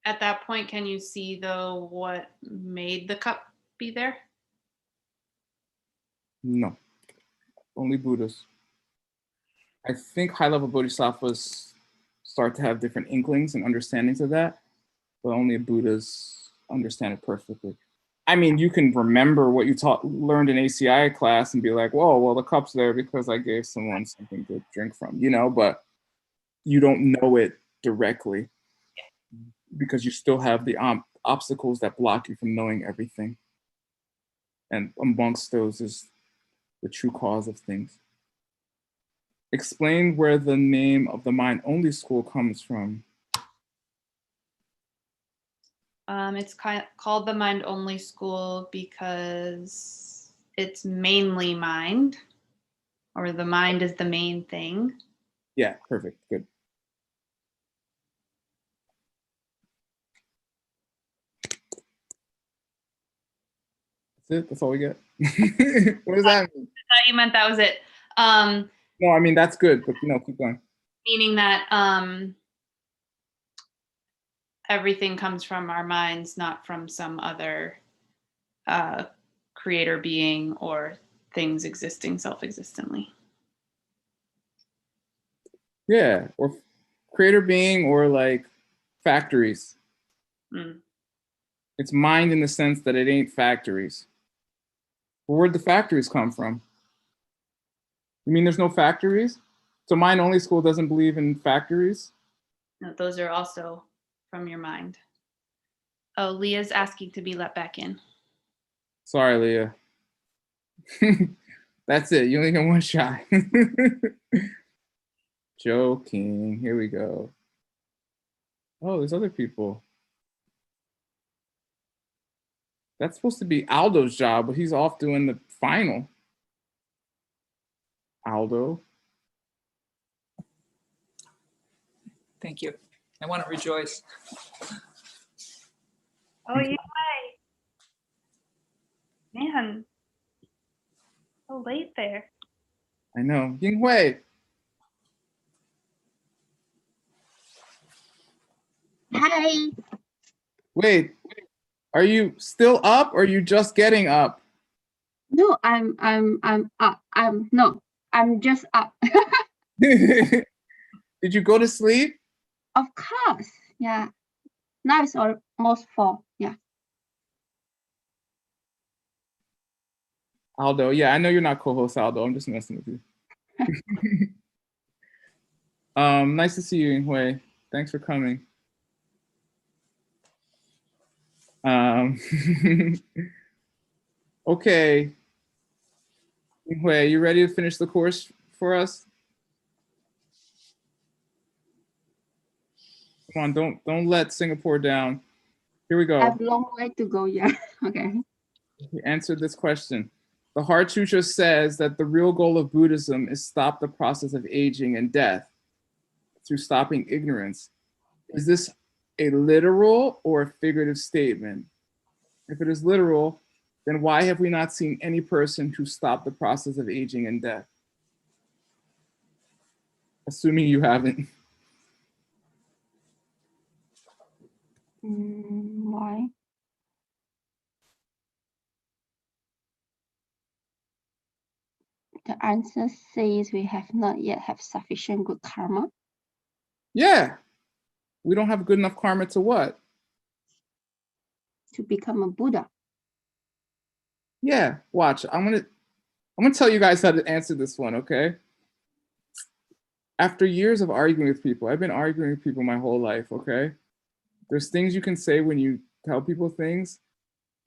At that point, can you see though what made the cup be there? No, only Buddhas. I think high-level bodhisattvas start to have different inklings and understandings of that, but only Buddhas understand it perfectly. I mean, you can remember what you learned in ACI class and be like, whoa, well, the cup's there because I gave someone something to drink from, you know, but you don't know it directly because you still have the obstacles that block you from knowing everything. And amongst those is the true cause of things. Explain where the name of the mind-only school comes from. It's called the mind only school because it's mainly mind, or the mind is the main thing. Yeah, perfect, good. That's it, that's all we get. What does that mean? I thought you meant that was it. No, I mean, that's good, but keep going. Meaning that everything comes from our minds, not from some other creator being or things existing self-existently. Yeah, or creator being, or like factories. It's mind in the sense that it ain't factories. But where'd the factories come from? You mean there's no factories? So mind only school doesn't believe in factories? No, those are also from your mind. Oh, Leah's asking to be let back in. Sorry, Leah. That's it. You only get one shot. Joking. Here we go. Oh, there's other people. That's supposed to be Aldo's job, but he's off doing the final. Aldo. Thank you. I want to rejoice. Oh, yeah. Man. So late there. I know. Yinghui. Hi. Wait, are you still up or are you just getting up? No, I'm up. I'm just up. Did you go to sleep? Of course. Yeah. Now it's almost 4. Yeah. Aldo, yeah, I know you're not co-host Aldo. I'm just messing with you. Nice to see you, Yinghui. Thanks for coming. Okay. Yinghui, you ready to finish the course for us? Come on, don't let Singapore down. Here we go. I have a long way to go. Yeah. Okay. He answered this question. The Heart Sutra says that the real goal of Buddhism is stop the process of aging and death through stopping ignorance. Is this a literal or a figurative statement? If it is literal, then why have we not seen any person who stopped the process of aging and death? Assuming you haven't. Why? The answer says we have not yet have sufficient good karma. Yeah. We don't have good enough karma to what? To become a Buddha. Yeah, watch. I'm gonna tell you guys how to answer this one, okay? After years of arguing with people, I've been arguing with people my whole life, okay? There's things you can say when you tell people things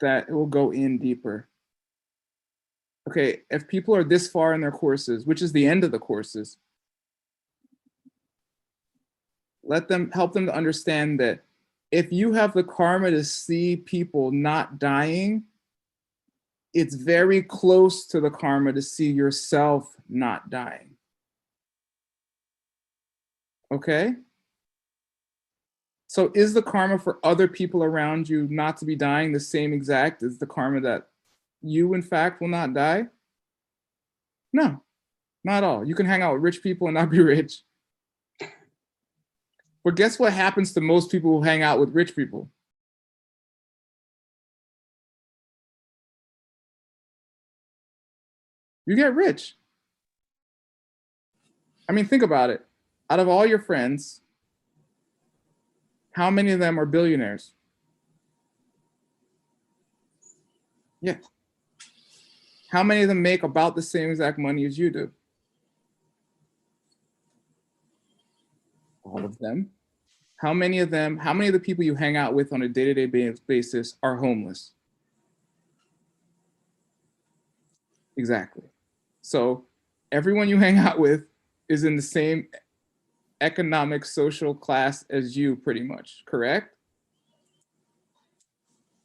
that it will go in deeper. Okay, if people are this far in their courses, which is the end of the courses, help them to understand that if you have the karma to see people not dying, it's very close to the karma to see yourself not dying. Okay? So is the karma for other people around you not to be dying the same exact as the karma that you, in fact, will not die? No, not at all. You can hang out with rich people and not be rich. But guess what happens to most people who hang out with rich people? You get rich. I mean, think about it. Out of all your friends, how many of them are billionaires? Yeah. How many of them make about the same exact money as you do? All of them. How many of the people you hang out with on a day-to-day basis are homeless? Exactly. So everyone you hang out with is in the same economic social class as you, pretty much, correct?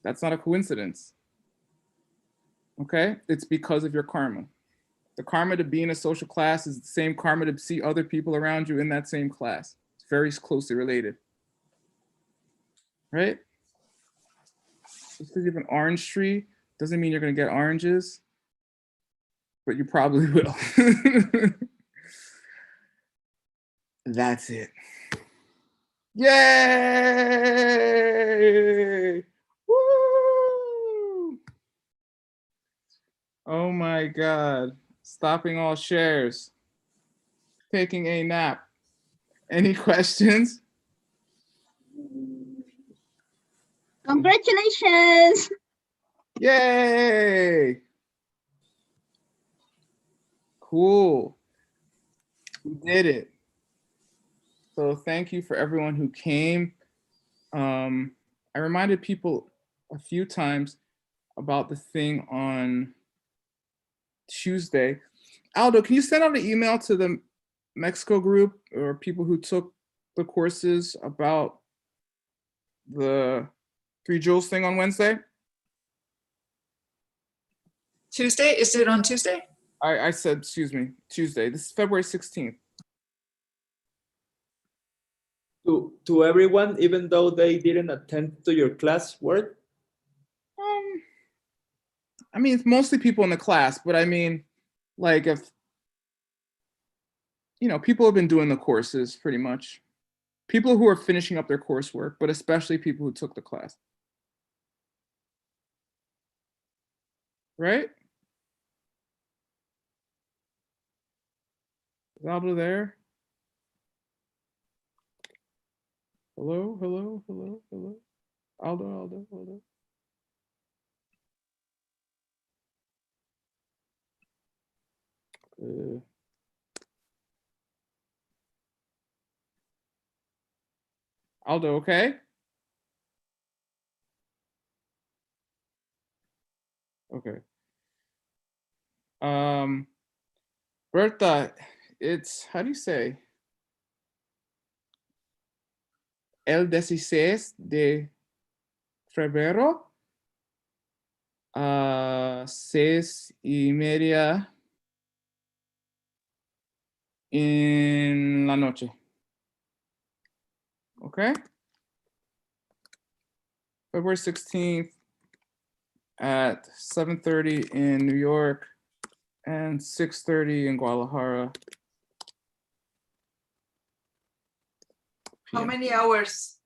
That's not a coincidence. Okay? It's because of your karma. The karma to be in a social class is the same karma to see other people around you in that same class. It's very closely related. Right? Just because you have an orange tree doesn't mean you're going to get oranges, but you probably will. That's it. Yay! Woo! Oh my God. Stopping all shares. Taking a nap. Any questions? Congratulations. Yay! Cool. We did it. So thank you for everyone who came. I reminded people a few times about the thing on Tuesday. Aldo, can you send out an email to the Mexico group or people who took the courses about the 3 Joules thing on Wednesday? Tuesday? Is it on Tuesday? I said, excuse me, Tuesday. This is February 16th. To everyone, even though they didn't attend to your class work? I mean, it's mostly people in the class, but I mean, like if, people have been doing the courses pretty much. People who are finishing up their coursework, but especially people who took the class. Right? Is Aldo there? Hello, hello, hello, hello. Aldo, Aldo. Aldo, okay? Okay. Berta, it's, how do you say? El 16 de febrero, 6:30 en la noche. Okay? February 16th at 7:30 in New York and 6:30 in Guadalajara. How many hours?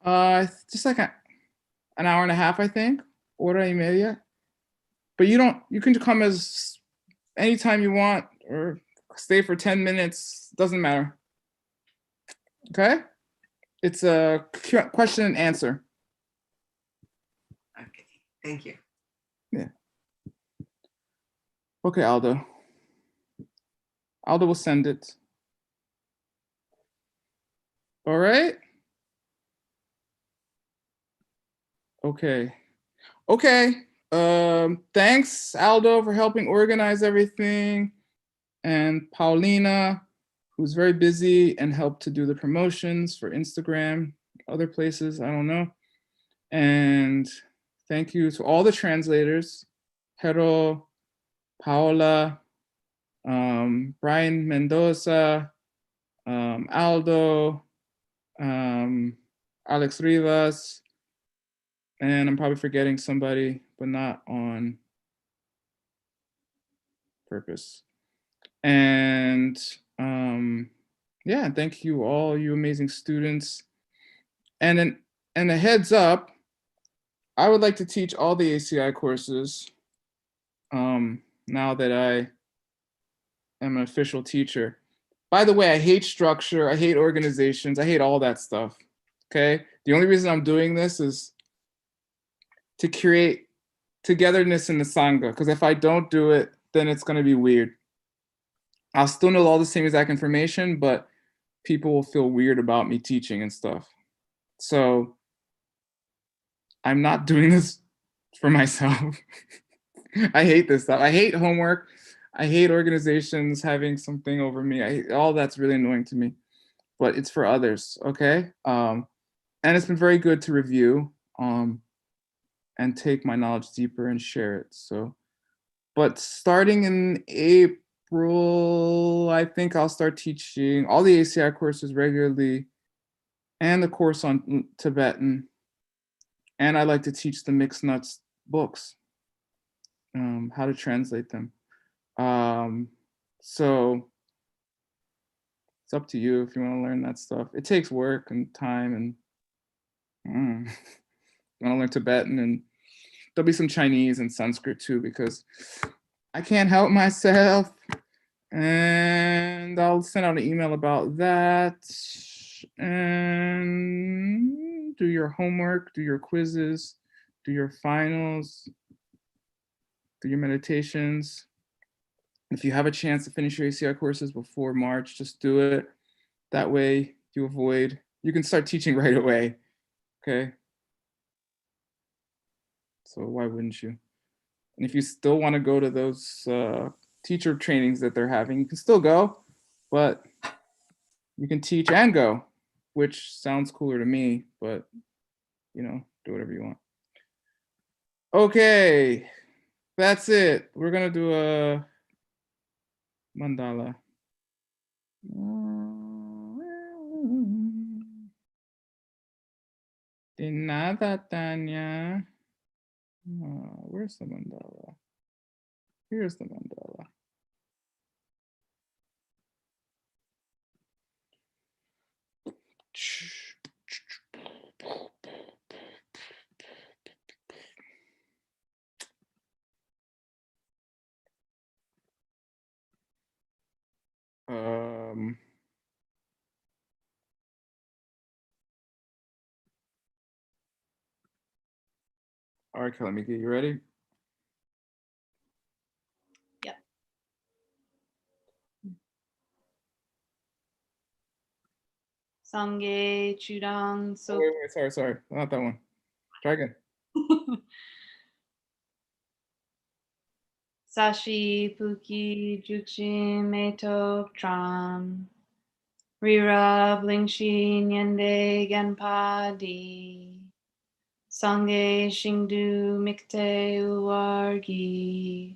Just like an hour and a half, I think. Hora y media. But you can come as anytime you want or stay for 10 minutes. Doesn't matter. Okay? It's a question and answer. Okay, thank you. Yeah. Okay, Aldo. Aldo will send it. All right? Okay. Thanks, Aldo, for helping organize everything. And Paulina, who's very busy and helped to do the promotions for Instagram, other places, I don't know. And thank you to all the translators, Hero, Paola, Brian Mendoza, Aldo, Alex Rivas, and I'm probably forgetting somebody, but not on purpose. And yeah, thank you all, you amazing students. And a heads up, I would like to teach all the ACI courses now that I am an official teacher. By the way, I hate structure. I hate organizations. I hate all that stuff. Okay. The only reason I'm doing this is to create togetherness in the Sangha. Because if I don't do it, then it's going to be weird. I'll still know all the same exact information, but people will feel weird about me teaching and stuff. So I'm not doing this for myself. I hate this stuff. I hate homework. I hate organizations having something over me. All that's really annoying to me, but it's for others, okay? And it's been very good to review and take my knowledge deeper and share it. So, but starting in April, I think I'll start teaching all the ACI courses regularly and the course on Tibetan. And I like to teach the Mixed Nuts books, how to translate them. So it's up to you if you want to learn that stuff. It takes work and time, and you want to learn Tibetan, and there'll be some Chinese and Sanskrit too, because I can't help myself. And I'll send out an email about that. And do your homework, do your quizzes, do your finals, do your meditations. If you have a chance to finish your ACI courses before March, just do it. That way you can start teaching right away, okay? So why wouldn't you? And if you still want to go to those teacher trainings that they're having, you can still go, but you can teach and go, which sounds cooler to me, but you know, do whatever you want. Okay, that's it. We're gonna do a mandala. De nada, Tanya. Where's the mandala? Here's the mandala. All right, let me get you ready. Yep. Sangye Chudang Oh, wait, sorry. Not that one. Try again. Sashi Puki Jukshin Meto Tram Rira Blingshi Nyende Ganpadi Sangye Shingdu Mikte Uwargi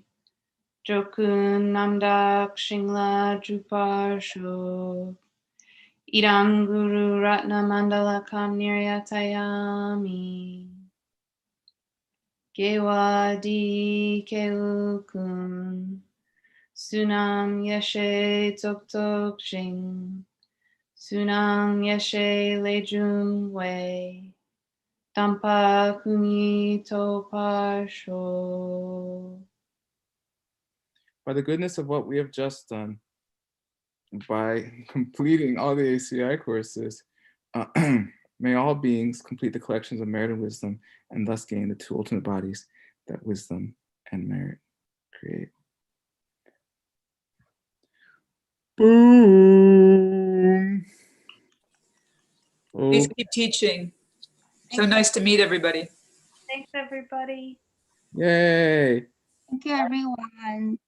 Jokun Namdak Shingla Druparsho Idam Guru Ratna Mandala Kam Niryatayami Gewadi Keukun Sunam Yeshe Tok Tok Shing Sunam Yeshe Lejun Wei Dampa Kuni Toparsho. By the goodness of what we have just done, by completing all the ACI courses, may all beings complete the collections of merit and wisdom, and thus gain the two ultimate bodies that wisdom and merit create. Boom. Please keep teaching. So nice to meet everybody. Thanks, everybody. Yay. Thank you, everyone.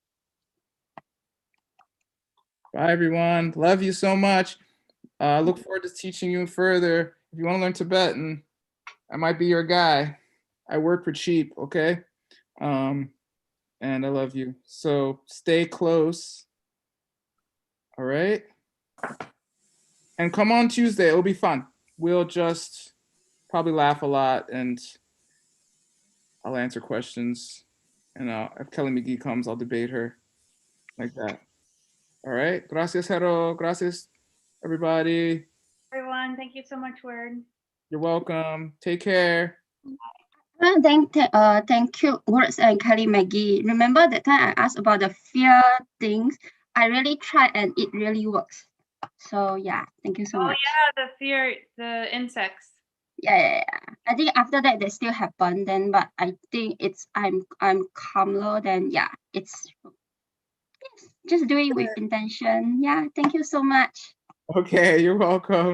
Bye, everyone. Love you so much. Look forward to teaching you further. If you want to learn Tibetan, I might be your guy. I work for cheap, okay? And I love you. So stay close. All right? And come on Tuesday. It'll be fun. We'll just probably laugh a lot, and I'll answer questions. And if Kelly McGee comes, I'll debate her like that. All right? Gracias, Hero. Gracias, everybody. Everyone, thank you so much, Word. You're welcome. Take care. Thank you, Words and Kelly Maggie. Remember that time I asked about the fear things? I really tried and it really works. So yeah, thank you so much. Yeah, the fear, the insects. Yeah. I think after that they still happen then, but I think it's I'm calmer then. Yeah, it's just do it with intention. Yeah, thank you so much. Okay, you're welcome.